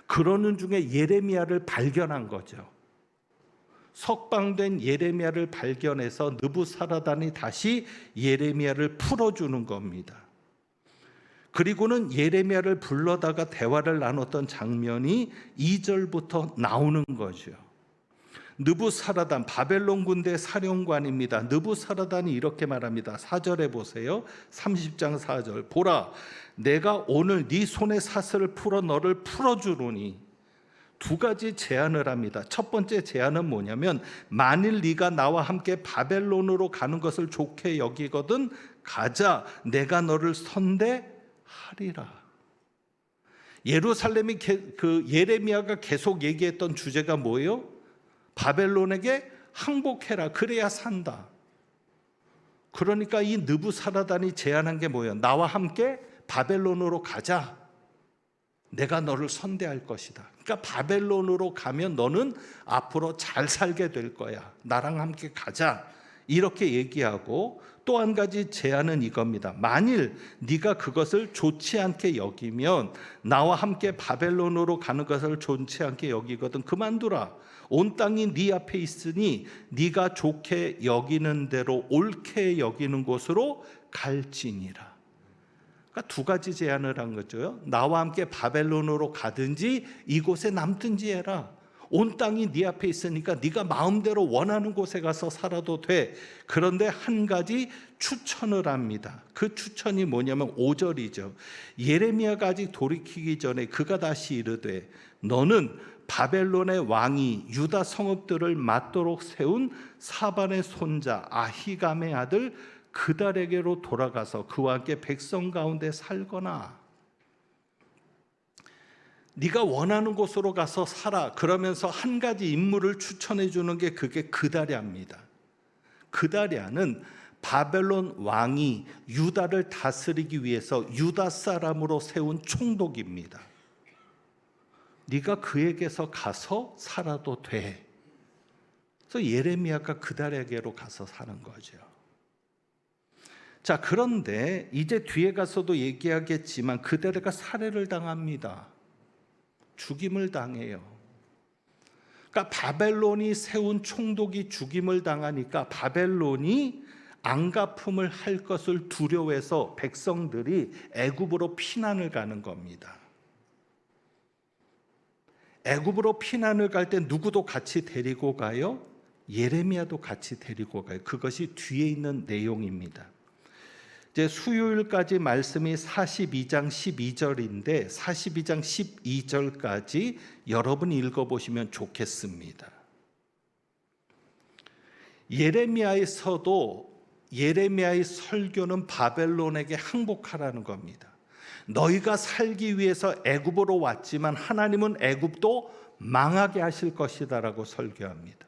그러는 중에 예레미야를 발견한 거죠. 석방된 예레미야를 발견해서 느부사라단이 다시 예레미야를 풀어주는 겁니다. 그리고는 예레미야를 불러다가 대화를 나눴던 장면이 2절부터 나오는 거죠. 느부사라단, 바벨론 군대 사령관입니다. 느부사라단이 이렇게 말합니다. 4절에 보세요. 30장 4절. 보라, 내가 오늘 네 손의 사슬을 풀어 너를 풀어주노니. 두 가지 제안을 합니다. 첫 번째 제안은 뭐냐면, 만일 네가 나와 함께 바벨론으로 가는 것을 좋게 여기거든 가자. 내가 너를 선대하리라. 예루살렘이 예레미야가 계속 얘기했던 주제가 뭐예요? 바벨론에게 항복해라. 그래야 산다. 그러니까 이 느부사라단이 제안한 게 뭐예요? 나와 함께 바벨론으로 가자. 내가 너를 선대할 것이다. 그러니까 바벨론으로 가면 너는 앞으로 잘 살게 될 거야. 나랑 함께 가자. 이렇게 얘기하고, 또 한 가지 제안은 이겁니다. 만일 네가 그것을 좋지 않게 여기면, 나와 함께 바벨론으로 가는 것을 좋지 않게 여기거든 그만두라. 온 땅이 네 앞에 있으니 네가 좋게 여기는 대로 옳게 여기는 곳으로 갈지니라. 그러니까 두 가지 제안을 한 거죠. 나와 함께 바벨론으로 가든지 이곳에 남든지 해라. 온 땅이 네 앞에 있으니까 네가 마음대로 원하는 곳에 가서 살아도 돼. 그런데 한 가지 추천을 합니다. 그 추천이 뭐냐면 5절이죠. 예레미야가 아직 돌이키기 전에 그가 다시 이르되 너는 바벨론의 왕이 유다 성읍들을 맞도록 세운 사반의 손자 아히감의 아들 그달에게로 돌아가서 그와 함께 백성 가운데 살거나 네가 원하는 곳으로 가서 살아. 그러면서 한 가지 인물을 추천해 주는 게 그게 그다랴입니다. 그다랴는 바벨론 왕이 유다를 다스리기 위해서 유다 사람으로 세운 총독입니다. 네가 그에게서 가서 살아도 돼. 그래서 예레미야가 그다랴에게로 가서 사는 거죠. 자, 그런데 이제 뒤에 가서도 얘기하겠지만 그다랴가 살해를 당합니다. 죽임을 당해요. 그러니까 바벨론이 세운 총독이 죽임을 당하니까 바벨론이 앙가품을 할 것을 두려워해서 백성들이 애굽으로 피난을 가는 겁니다. 애굽으로 피난을 갈 때 누구도 같이 데리고 가요? 예레미야도 같이 데리고 가요. 그것이 뒤에 있는 내용입니다. 이제 수요일까지 말씀이 42장 12절인데 42장 12절까지 여러분이 읽어보시면 좋겠습니다. 예레미야에서도 예레미야의 설교는 바벨론에게 항복하라는 겁니다. 너희가 살기 위해서 애굽으로 왔지만 하나님은 애굽도 망하게 하실 것이다라고 설교합니다.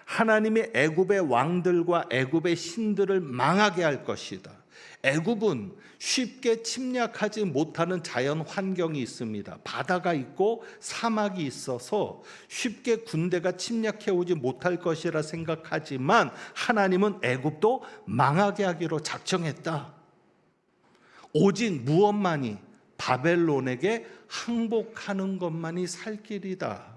하나님이 애굽의 왕들과 애굽의 신들을 망하게 할 것이다. 애굽은 쉽게 침략하지 못하는 자연 환경이 있습니다. 바다가 있고 사막이 있어서 쉽게 군대가 침략해 오지 못할 것이라 생각하지만 하나님은 애굽도 망하게 하기로 작정했다. 오직 무엇만이? 바벨론에게 항복하는 것만이 살 길이다.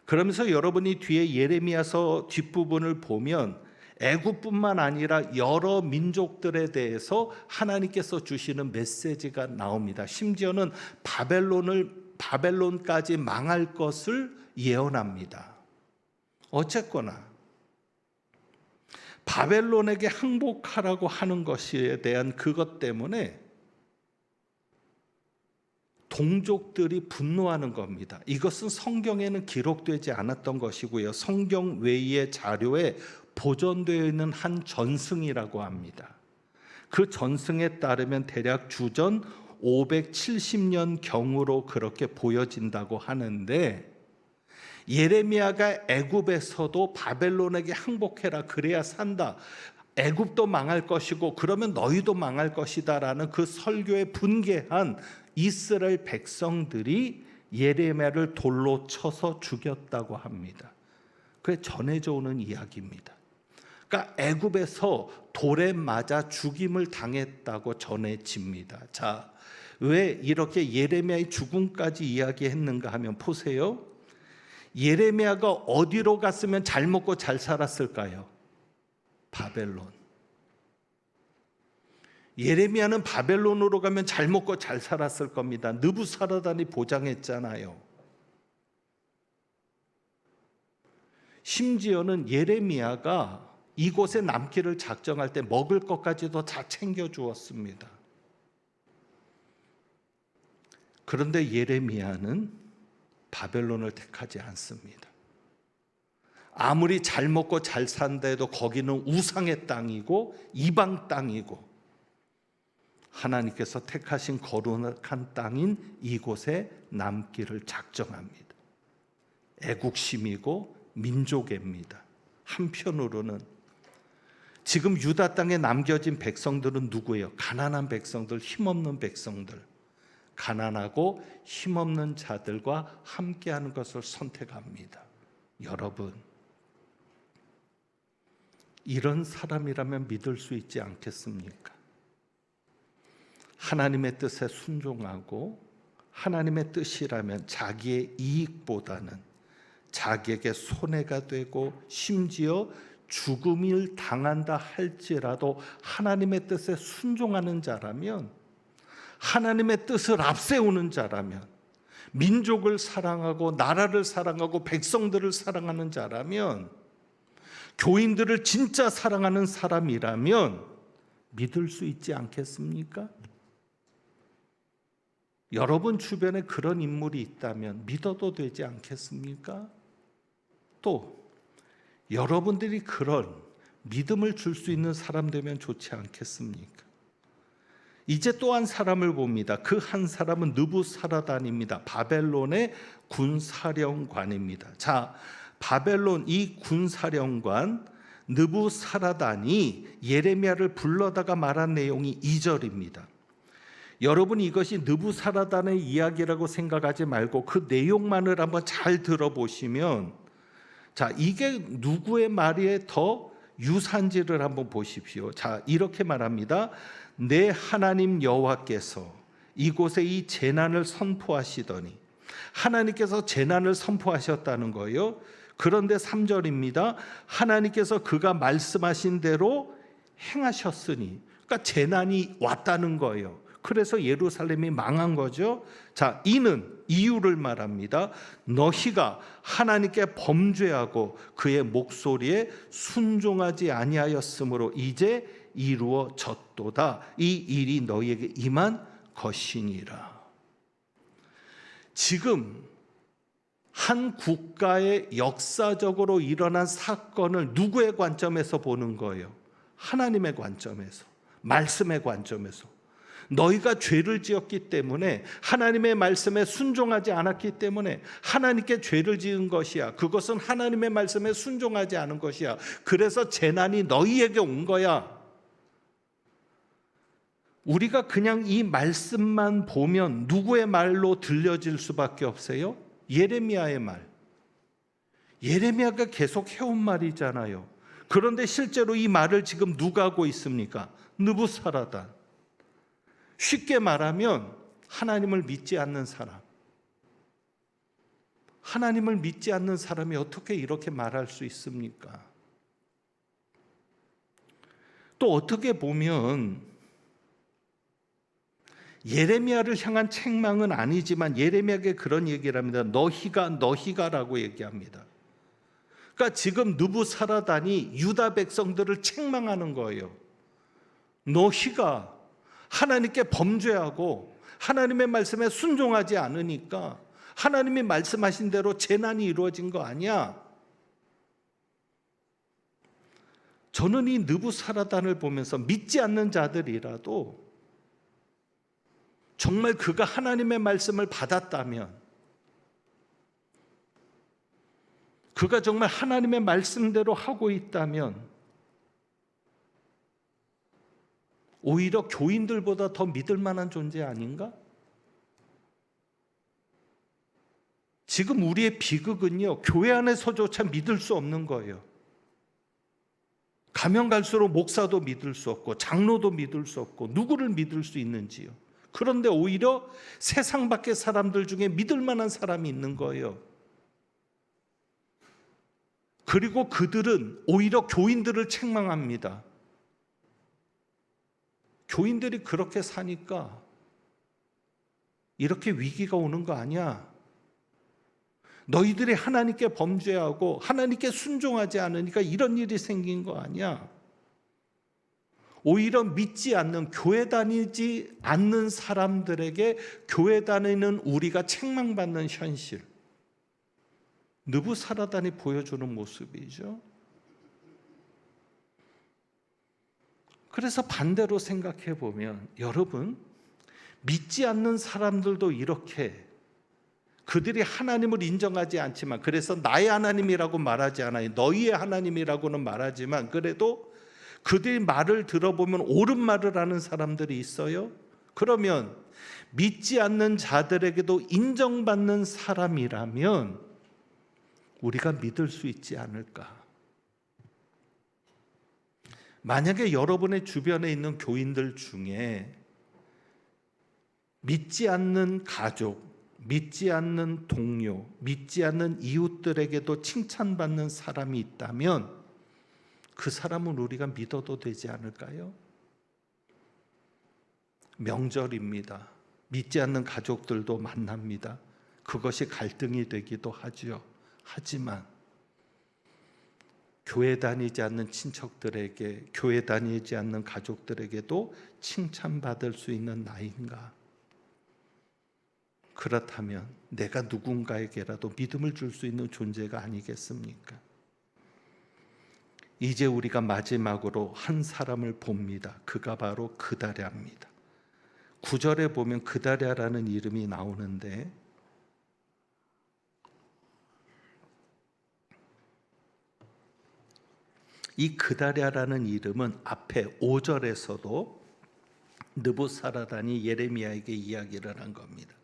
그러면서 여러분이 뒤에 예레미야서 뒷부분을 보면 애굽뿐만 아니라 여러 민족들에 대해서 하나님께서 주시는 메시지가 나옵니다. 심지어는 바벨론까지 망할 것을 예언합니다. 어쨌거나 바벨론에게 항복하라고 하는 것에 대한 그것 때문에 동족들이 분노하는 겁니다. 이것은 성경에는 기록되지 않았던 것이고요. 성경 외의 자료에 보존되어 있는 한 전승이라고 합니다. 그 전승에 따르면 대략 주전 570년 경으로 그렇게 보여진다고 하는데 예레미야가 애굽에서도 바벨론에게 항복해라 그래야 산다. 애굽도 망할 것이고 그러면 너희도 망할 것이다라는 그 설교에 분개한 이스라엘 백성들이 예레미야를 돌로 쳐서 죽였다고 합니다. 그게 전해져 오는 이야기입니다. 그러니까 애굽에서 돌에 맞아 죽임을 당했다고 전해집니다. 자, 왜 이렇게 예레미야의 죽음까지 이야기했는가 하면 보세요. 예레미야가 어디로 갔으면 잘 먹고 잘 살았을까요? 바벨론. 예레미야는 바벨론으로 가면 잘 먹고 잘 살았을 겁니다. 느부사라단이 보장했잖아요. 심지어는 예레미야가 이곳에 남기를 작정할 때 먹을 것까지도 다 챙겨주었습니다. 그런데 예레미야는 바벨론을 택하지 않습니다. 아무리 잘 먹고 잘 산다 해도 거기는 우상의 땅이고 이방 땅이고 하나님께서 택하신 거룩한 땅인 이곳에 남기를 작정합니다. 애국심이고 민족애입니다. 한편으로는 지금 유다 땅에 남겨진 백성들은 누구예요? 가난한 백성들, 힘없는 백성들. 가난하고 힘없는 자들과 함께하는 것을 선택합니다. 여러분, 이런 사람이라면 믿을 수 있지 않겠습니까? 하나님의 뜻에 순종하고 하나님의 뜻이라면 자기의 이익보다는 자기에게 손해가 되고 심지어 죽음을 당한다 할지라도 하나님의 뜻에 순종하는 자라면, 하나님의 뜻을 앞세우는 자라면, 민족을 사랑하고 나라를 사랑하고 백성들을 사랑하는 자라면, 교인들을 진짜 사랑하는 사람이라면 믿을 수 있지 않겠습니까? 여러분 주변에 그런 인물이 있다면 믿어도 되지 않겠습니까? 또 여러분들이 그런 믿음을 줄 수 있는 사람 되면 좋지 않겠습니까? 이제 또 한 사람을 봅니다. 그 한 사람은 느부사라단입니다. 바벨론의 군사령관입니다. 자, 바벨론 이 군사령관 느부사라단이 예레미야를 불러다가 말한 내용이 2절입니다. 여러분, 이것이 느부사라단의 이야기라고 생각하지 말고 그 내용만을 한번 잘 들어보시면, 자, 이게 누구의 말에 더 유사한지를 한번 보십시오. 자, 이렇게 말합니다. 내 하나님 여호와께서 이곳에 이 재난을 선포하시더니, 하나님께서 재난을 선포하셨다는 거예요. 그런데 3절입니다. 하나님께서 그가 말씀하신 대로 행하셨으니, 그러니까 재난이 왔다는 거예요. 그래서 예루살렘이 망한 거죠. 자, 이는 이유를 말합니다. 너희가 하나님께 범죄하고 그의 목소리에 순종하지 아니하였으므로 이제 이루어졌도다. 이 일이 너희에게 임한 것이니라. 지금 한 국가의 역사적으로 일어난 사건을 누구의 관점에서 보는 거예요? 하나님의 관점에서, 말씀의 관점에서. 너희가 죄를 지었기 때문에, 하나님의 말씀에 순종하지 않았기 때문에 하나님께 죄를 지은 것이야. 그것은 하나님의 말씀에 순종하지 않은 것이야. 그래서 재난이 너희에게 온 거야. 우리가 그냥 이 말씀만 보면 누구의 말로 들려질 수밖에 없어요? 예레미야의 말. 예레미야가 계속 해온 말이잖아요. 그런데 실제로 이 말을 지금 누가 하고 있습니까? 느부사라단. 쉽게 말하면 하나님을 믿지 않는 사람. 하나님을 믿지 않는 사람이 어떻게 이렇게 말할 수 있습니까? 또 어떻게 보면 예레미야를 향한 책망은 아니지만 예레미야에게 그런 얘기를 합니다. 너희가라고 얘기합니다. 그러니까 지금 느부사라단이 유다 백성들을 책망하는 거예요. 너희가 하나님께 범죄하고 하나님의 말씀에 순종하지 않으니까 하나님이 말씀하신 대로 재난이 이루어진 거 아니야. 저는 이 느부사라단을 보면서 믿지 않는 자들이라도 정말 그가 하나님의 말씀을 받았다면, 그가 정말 하나님의 말씀대로 하고 있다면 오히려 교인들보다 더 믿을 만한 존재 아닌가? 지금 우리의 비극은요, 교회 안에서조차 믿을 수 없는 거예요. 가면 갈수록 목사도 믿을 수 없고 장로도 믿을 수 없고 누구를 믿을 수 있는지요. 그런데 오히려 세상 밖의 사람들 중에 믿을 만한 사람이 있는 거예요. 그리고 그들은 오히려 교인들을 책망합니다. 교인들이 그렇게 사니까 이렇게 위기가 오는 거 아니야. 너희들이 하나님께 범죄하고 하나님께 순종하지 않으니까 이런 일이 생긴 거 아니야. 오히려 믿지 않는, 교회 다니지 않는 사람들에게 교회 다니는 우리가 책망받는 현실, 느부사라단이 보여주는 모습이죠. 그래서 반대로 생각해 보면, 여러분, 믿지 않는 사람들도 이렇게 그들이 하나님을 인정하지 않지만, 그래서 나의 하나님이라고 말하지 않아요. 너희의 하나님이라고는 말하지만, 그래도 그들의 말을 들어보면 옳은 말을 하는 사람들이 있어요. 그러면 믿지 않는 자들에게도 인정받는 사람이라면 우리가 믿을 수 있지 않을까? 만약에 여러분의 주변에 있는 교인들 중에 믿지 않는 가족, 믿지 않는 동료, 믿지 않는 이웃들에게도 칭찬받는 사람이 있다면 그 사람은 우리가 믿어도 되지 않을까요? 명절입니다. 믿지 않는 가족들도 만납니다. 그것이 갈등이 되기도 하지요. 하지만 교회 다니지 않는 친척들에게, 교회 다니지 않는 가족들에게도 칭찬받을 수 있는 나이인가? 그렇다면 내가 누군가에게라도 믿음을 줄 수 있는 존재가 아니겠습니까? 이제 우리가 마지막으로 한 사람을 봅니다. 그가 바로 그다랴입니다. 9절에 보면 그다랴라는 이름이 나오는데, 이 그다랴라는 이름은 앞에 5절에서도 느부사라단이 예레미야에게 이야기를 한 겁니다.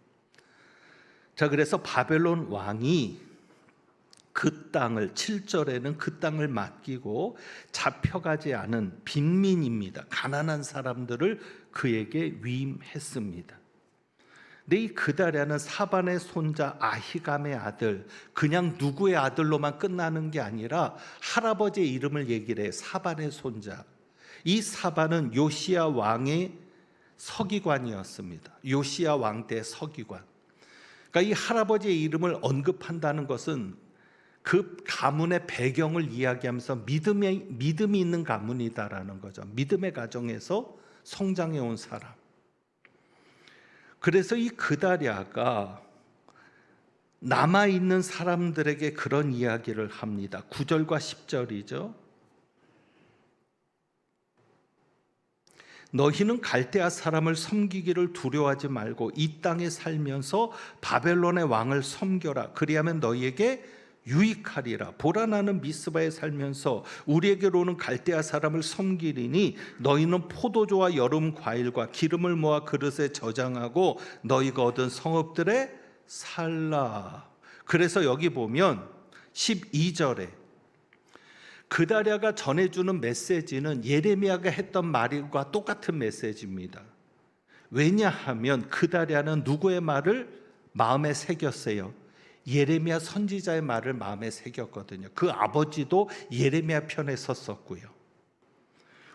자, 그래서 바벨론 왕이 그 땅을, 7절에는 그 땅을 맡기고 잡혀가지 않은 빈민입니다. 가난한 사람들을 그에게 위임했습니다. 근데 이 그다랴는 사반의 손자 아히감의 아들, 그냥 누구의 아들로만 끝나는 게 아니라 할아버지의 이름을 얘기를 해요. 사반의 손자. 이 사반은 요시야 왕의 서기관이었습니다. 요시야 왕 때 서기관. 그러니까 이 할아버지의 이름을 언급한다는 것은 그 가문의 배경을 이야기하면서 믿음이 있는 가문이다라는 거죠. 믿음의 가정에서 성장해 온 사람. 그래서 이 그다랴가 남아있는 사람들에게 그런 이야기를 합니다. 9절과 10절이죠. 너희는 갈대아 사람을 섬기기를 두려워하지 말고 이 땅에 살면서 바벨론의 왕을 섬겨라. 그리하면 너희에게 유익하리라. 보라, 나는 미스바에 살면서 우리에게로 오는 갈대아 사람을 섬기리니 너희는 포도주와 여름 과일과 기름을 모아 그릇에 저장하고 너희가 얻은 성읍들에 살라. 그래서 여기 보면 12절에 그다랴가 전해주는 메시지는 예레미야가 했던 말과 똑같은 메시지입니다. 왜냐하면 그다랴는 누구의 말을 마음에 새겼어요? 예레미야 선지자의 말을 마음에 새겼거든요. 그 아버지도 예레미야 편에 섰었고요.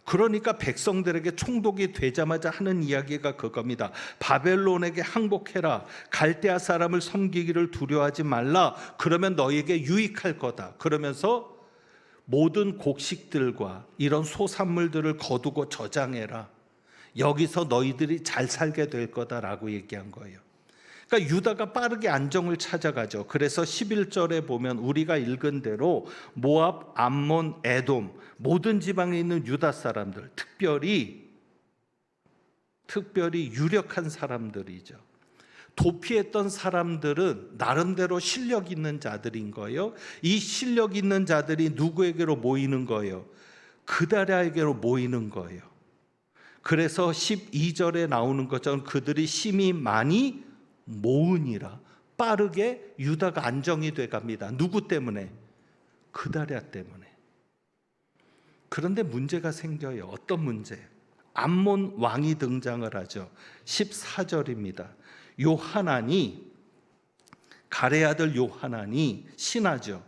그러니까 백성들에게 총독이 되자마자 하는 이야기가 그겁니다. 바벨론에게 항복해라. 갈대아 사람을 섬기기를 두려워하지 말라. 그러면 너에게 유익할 거다. 그러면서 모든 곡식들과 이런 소산물들을 거두고 저장해라. 여기서 너희들이 잘 살게 될 거다라고 얘기한 거예요. 그러니까 유다가 빠르게 안정을 찾아가죠. 그래서 11절에 보면 우리가 읽은 대로 모압, 암몬, 에돔 모든 지방에 있는 유다 사람들, 특별히 유력한 사람들이죠. 도피했던 사람들은 나름대로 실력 있는 자들인 거예요. 이 실력 있는 자들이 누구에게로 모이는 거예요? 그다랴에게로 모이는 거예요. 그래서 12절에 나오는 것처럼 그들이 심히 많이 모으니라. 빠르게 유다가 안정이 돼 갑니다. 누구 때문에? 그다랴 때문에. 그런데 문제가 생겨요. 어떤 문제? 암몬 왕이 등장을 하죠. 14절입니다. 요하난이, 가레 아들 요하난이 신하죠.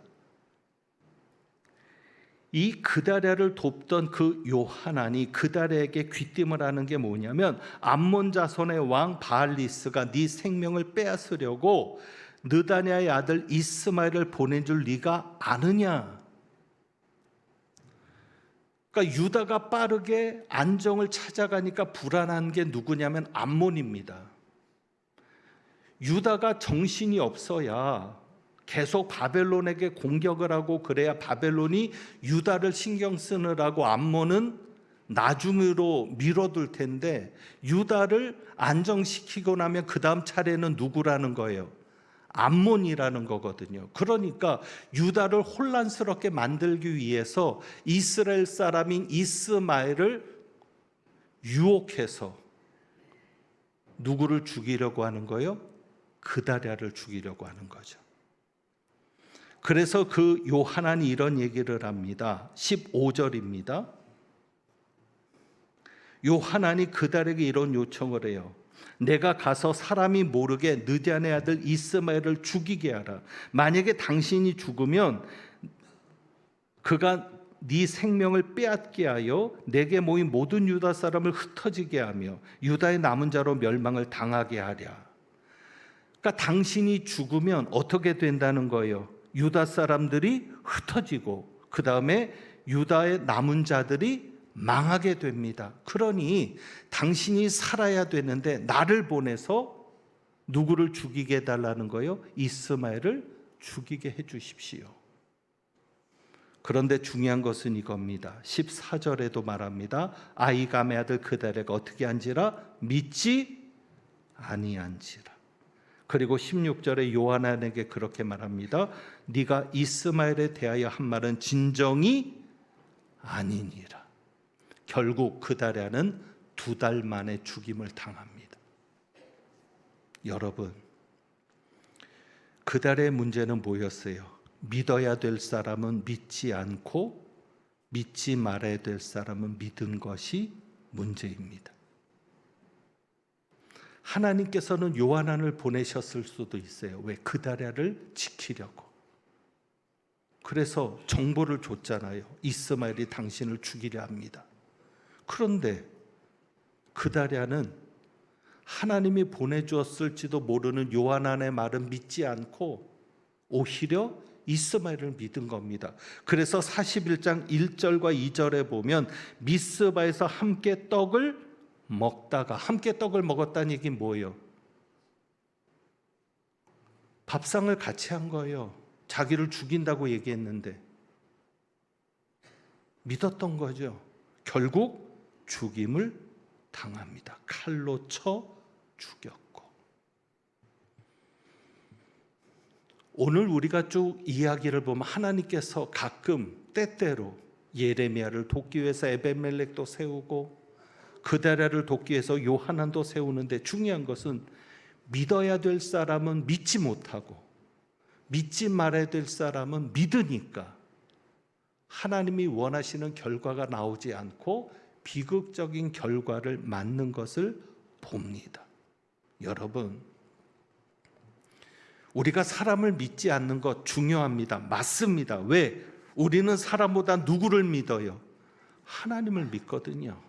이 그다랴를 돕던 그 요하난이 그다랴에게 귀띔을 하는 게 뭐냐면 암몬 자손의 왕 바알리스가 네 생명을 빼앗으려고 느다냐의 아들 이스마엘을 보낸 줄 네가 아느냐. 그러니까 유다가 빠르게 안정을 찾아가니까 불안한 게 누구냐면 암몬입니다. 유다가 정신이 없어야 계속 바벨론에게 공격을 하고 그래야 바벨론이 유다를 신경 쓰느라고 암몬은 나중으로 밀어둘 텐데 유다를 안정시키고 나면 그 다음 차례는 누구라는 거예요? 암몬이라는 거거든요. 그러니까 유다를 혼란스럽게 만들기 위해서 이스라엘 사람인 이스마엘을 유혹해서 누구를 죽이려고 하는 거예요? 그다랴를 죽이려고 하는 거죠. 그래서 그 요하난이 이런 얘기를 합니다. 15절입니다. 요하난이 그다랴에게 이런 요청을 해요. 내가 가서 사람이 모르게 느단의 아들 이스마엘을 죽이게 하라. 만약에 당신이 죽으면 그가 네 생명을 빼앗게 하여 내게 모인 모든 유다 사람을 흩어지게 하며 유다의 남은 자로 멸망을 당하게 하랴. 그러니까 당신이 죽으면 어떻게 된다는 거예요? 유다 사람들이 흩어지고 그 다음에 유다의 남은 자들이 망하게 됩니다. 그러니 당신이 살아야 되는데 나를 보내서 누구를 죽이게 해달라는 거예요? 이스마엘을 죽이게 해주십시오. 그런데 중요한 것은 이겁니다. 14절에도 말합니다. 아이감의 아들 그다랴가 어떻게 한지라? 믿지 아니한지라. 그리고 16절에 요하난에게 그렇게 말합니다. 네가 이스마엘에 대하여 한 말은 진정이 아니니라. 결국 그다랴는 2달 만에 죽임을 당합니다. 여러분, 그달의 문제는 뭐였어요? 믿어야 될 사람은 믿지 않고 믿지 말아야 될 사람은 믿은 것이 문제입니다. 하나님께서는 요한을 보내셨을 수도 있어요. 왜? 그다랴를 지키려고. 그래서 정보를 줬잖아요. 이스마엘이 당신을 죽이려 합니다. 그런데 그다랴는 하나님이 보내주었을지도 모르는 요하난의 말은 믿지 않고 오히려 이스마엘을 믿은 겁니다. 그래서 41장 1절과 2절에 보면 미스바에서 함께 떡을 먹다가, 함께 떡을 먹었다는 얘기는 뭐예요? 밥상을 같이 한 거예요. 자기를 죽인다고 얘기했는데 믿었던 거죠. 결국 죽임을 당합니다. 칼로 쳐 죽였고. 오늘 우리가 쭉 이야기를 보면 하나님께서 가끔 때때로 예레미야를 돕기 위해서 에벤멜렉도 세우고 그다랴를 돕기 위해서 요하난도 세우는데, 중요한 것은 믿어야 될 사람은 믿지 못하고 믿지 말아야 될 사람은 믿으니까 하나님이 원하시는 결과가 나오지 않고 비극적인 결과를 맞는 것을 봅니다. 여러분, 우리가 사람을 믿지 않는 것 중요합니다. 맞습니다. 왜? 우리는 사람보다 누구를 믿어요? 하나님을 믿거든요.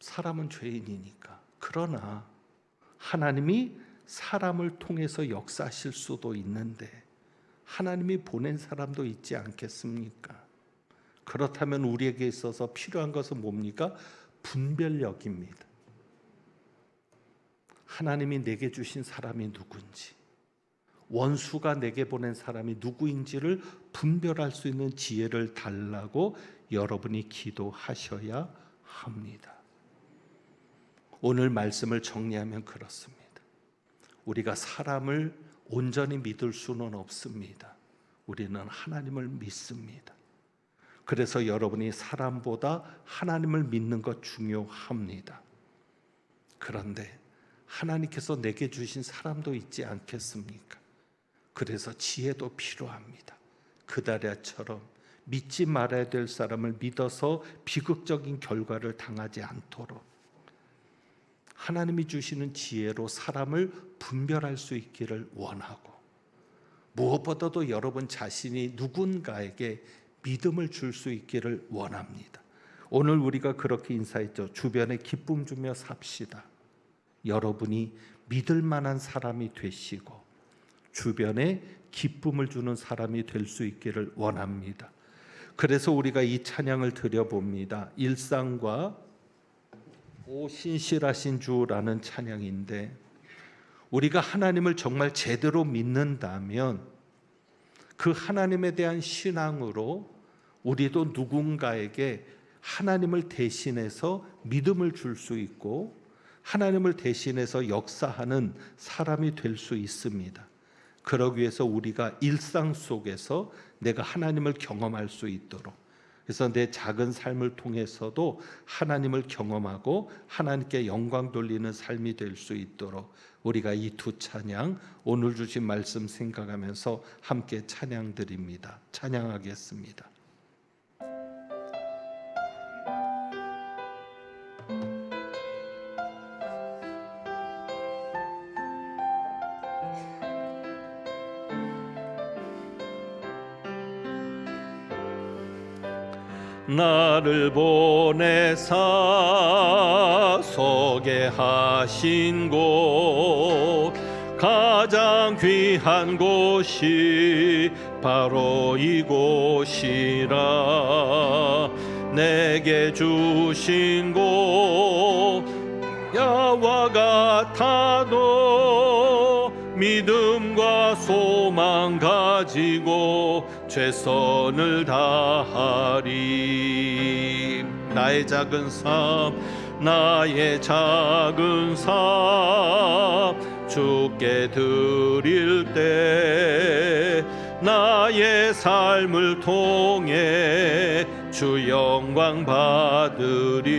사람은 죄인이니까. 그러나 하나님이 사람을 통해서 역사하실 수도 있는데 하나님이 보낸 사람도 있지 않겠습니까? 그렇다면 우리에게 있어서 필요한 것은 뭡니까? 분별력입니다. 하나님이 내게 주신 사람이 누군지, 원수가 내게 보낸 사람이 누구인지를 분별할 수 있는 지혜를 달라고 여러분이 기도하셔야 합니다. 오늘 말씀을 정리하면 그렇습니다. 우리가 사람을 온전히 믿을 수는 없습니다. 우리는 하나님을 믿습니다. 그래서 여러분이 사람보다 하나님을 믿는 것 중요합니다. 그런데 하나님께서 내게 주신 사람도 있지 않겠습니까? 그래서 지혜도 필요합니다. 그다랴처럼 믿지 말아야 될 사람을 믿어서 비극적인 결과를 당하지 않도록 하나님이 주시는 지혜로 사람을 분별할 수 있기를 원하고, 무엇보다도 여러분 자신이 누군가에게 믿음을 줄 수 있기를 원합니다. 오늘 우리가 그렇게 인사했죠. 주변에 기쁨 주며 삽시다. 여러분이 믿을 만한 사람이 되시고 주변에 기쁨을 주는 사람이 될 수 있기를 원합니다. 그래서 우리가 이 찬양을 드려봅니다. 일상과 오 신실하신 주라는 찬양인데, 우리가 하나님을 정말 제대로 믿는다면 그 하나님에 대한 신앙으로 우리도 누군가에게 하나님을 대신해서 믿음을 줄 수 있고 하나님을 대신해서 역사하는 사람이 될 수 있습니다. 그러기 위해서 우리가 일상 속에서 내가 하나님을 경험할 수 있도록, 그래서 내 작은 삶을 통해서도 하나님을 경험하고 하나님께 영광 돌리는 삶이 될 수 있도록 우리가 이 두 찬양, 오늘 주신 말씀 생각하면서 함께 찬양 드립니다. 찬양하겠습니다. 나를 보내사 서게 하신 곳 가장 귀한 곳이 바로 이곳이라. 내게 주신 곳 야와 같아도 믿음과 소망 가지고 최선을 다하리. 나의 작은 삶 나의 작은 삶 주께 드릴 때 나의 삶을 통해 주 영광 받으리.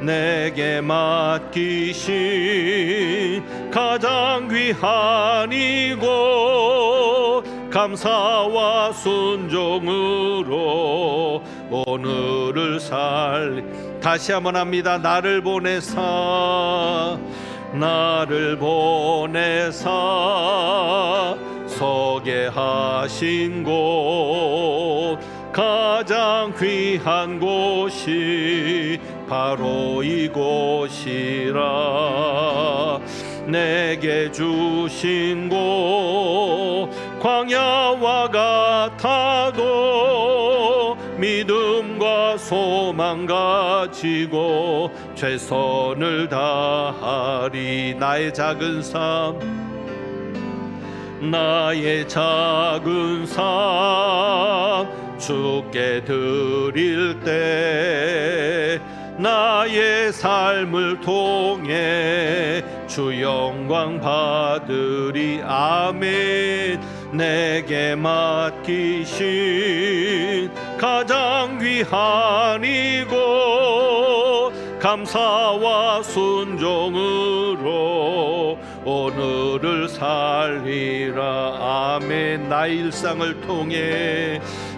내게 맡기신 가장 귀한 이곳 감사와 순종으로 오늘을 다시 한번 합니다. 나를 보내사 서게 하신 곳 가장 귀한 곳이 바로 이곳이라. 내게 주신 곳 광야와 같아도 믿음과 소망 가지고 최선을 다하리. 나의 작은 삶 주께 드릴 때 나의 삶을 통해 주 영광 받으리. 아멘. 내게 맡기신 가장 귀한 이곳 감사와 순종으로 오늘을 살리라. 아멘.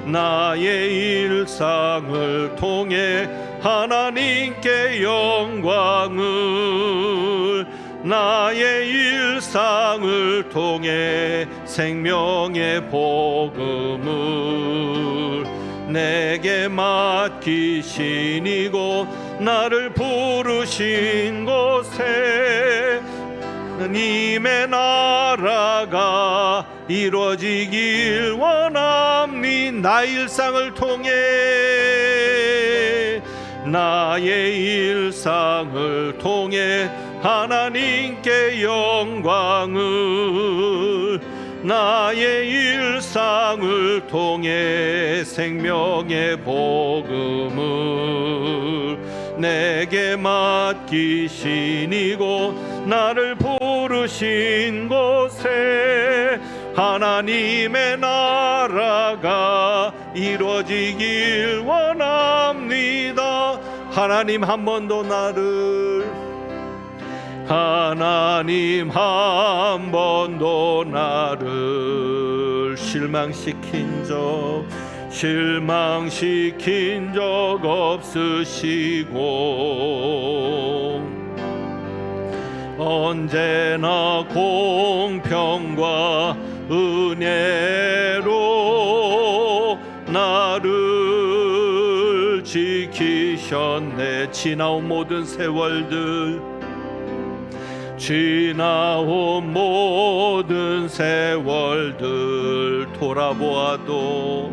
나의 일상을 통해 하나님께 영광을 나의 일상을 통해 생명의 복음을 내게 맡기신 이곳 나를 부르신 곳에 하나님의 나라가 이루어지길 원합니. 나의 일상을 통해 하나님께 영광을 나의 일상을 통해 생명의 복음을 내게 맡기신 이곳 나를 부르신 곳에 하나님의 나라가 이루어지길 원합니다. 하나님 한 번도 나를 실망시킨 적 없으시고 언제나 공평과 은혜로 나를 지키셨네. 지나온 모든 세월들 돌아보아도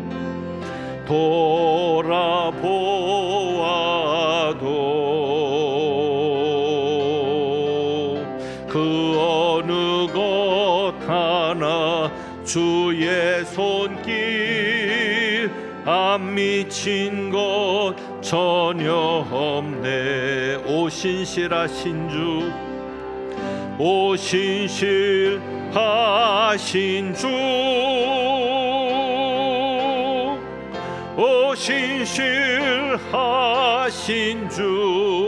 그 어느 것 하나 주의 손길 안 미친 것 전혀 없네. 오 신실하신 주 오 신실하신 주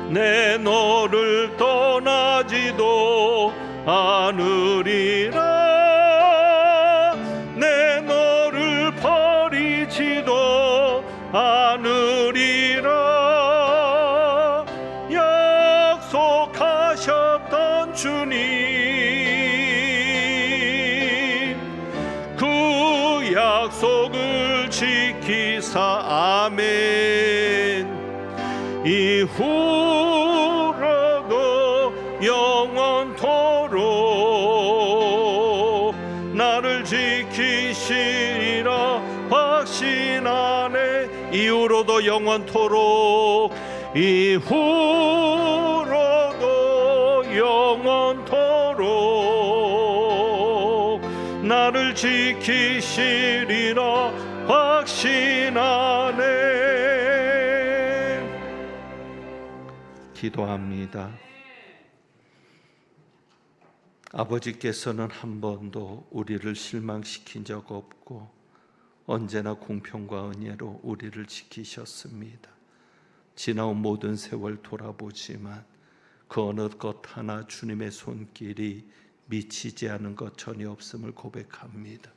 내 너를 떠나지도 않으리라. 내 너를 버리지도 않으리라. 약속하셨던 주님 그 지키사 아멘. 이후로도 영원토록 나를 지키시리라 확신하네. 이후로도 영원토록, 이후로도 영원토록 나를 지키시리라 확신하네. 기도합니다. 아버지께서는 한 번도 우리를 실망시킨 적 없고 언제나 공평과 은혜로 우리를 지키셨습니다. 지나온 모든 세월 돌아보지만 그 어느 것 하나 주님의 손길이 미치지 않은 것 전혀 없음을 고백합니다.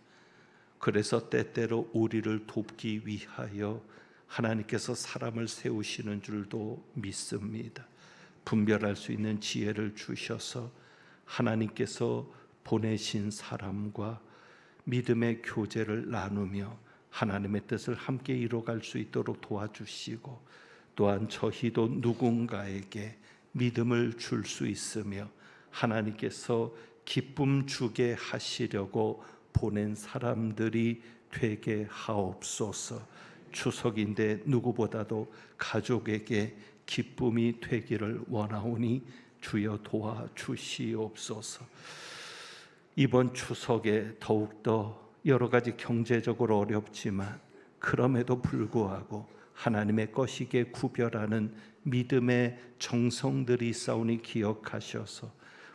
그래서 때때로 우리를 돕기 위하여 하나님께서 사람을 세우시는 줄도 믿습니다. 분별할 수 있는 지혜를 주셔서 하나님께서 보내신 사람과 믿음의 교제를 나누며 하나님의 뜻을 함께 이뤄갈 수 있도록 도와주시고, 또한 저희도 누군가에게 믿음을 줄 수 있으며 하나님께서 기쁨 주게 하시려고 보낸 사람들이 되게 하옵소서. 추석인데 누구보다도 가족에게 기쁨이 되기를 원하오니 주여 도와주시옵소서. 이번 추석에 더욱더 여러 가지 경제적으로 어렵지만 그럼에도 불구하고 하나님의 것이게 구별하는 믿음의 정성들이 있사오니 기억하셔서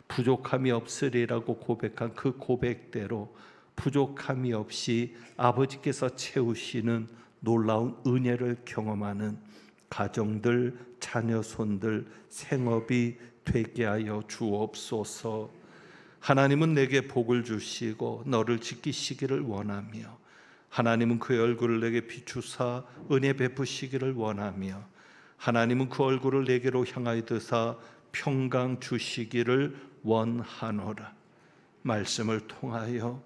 부족함이 없으리라고 고백한 그 고백대로 부족함이 없이 아버지께서 채우시는 놀라운 은혜를 경험하는 가정들, 자녀손들, 생업이 되게 하여 주옵소서. 하나님은 내게 복을 주시고 너를 지키시기를 원하며, 하나님은 그의 얼굴을 내게 비추사 은혜 베푸시기를 원하며, 하나님은 그 얼굴을 내게로 향하여 드사 평강 주시기를 원하노라. 말씀을 통하여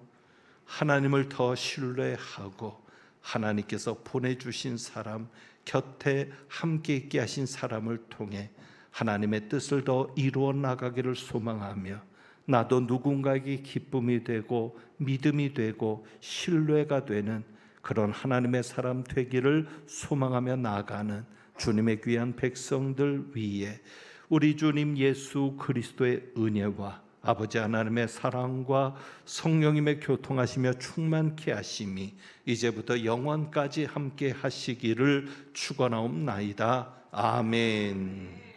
하나님을 더 신뢰하고 하나님께서 보내주신 사람, 곁에 함께 있게 하신 사람을 통해 하나님의 뜻을 더 이루어 나가기를 소망하며, 나도 누군가에게 기쁨이 되고 믿음이 되고 신뢰가 되는 그런 하나님의 사람 되기를 소망하며 나아가는 주님의 귀한 백성들 위에 우리 주님 예수 그리스도의 은혜와 아버지 하나님의 사랑과 성령님의 교통하시며 충만케 하심이 이제부터 영원까지 함께 하시기를 축원하옵나이다. 아멘.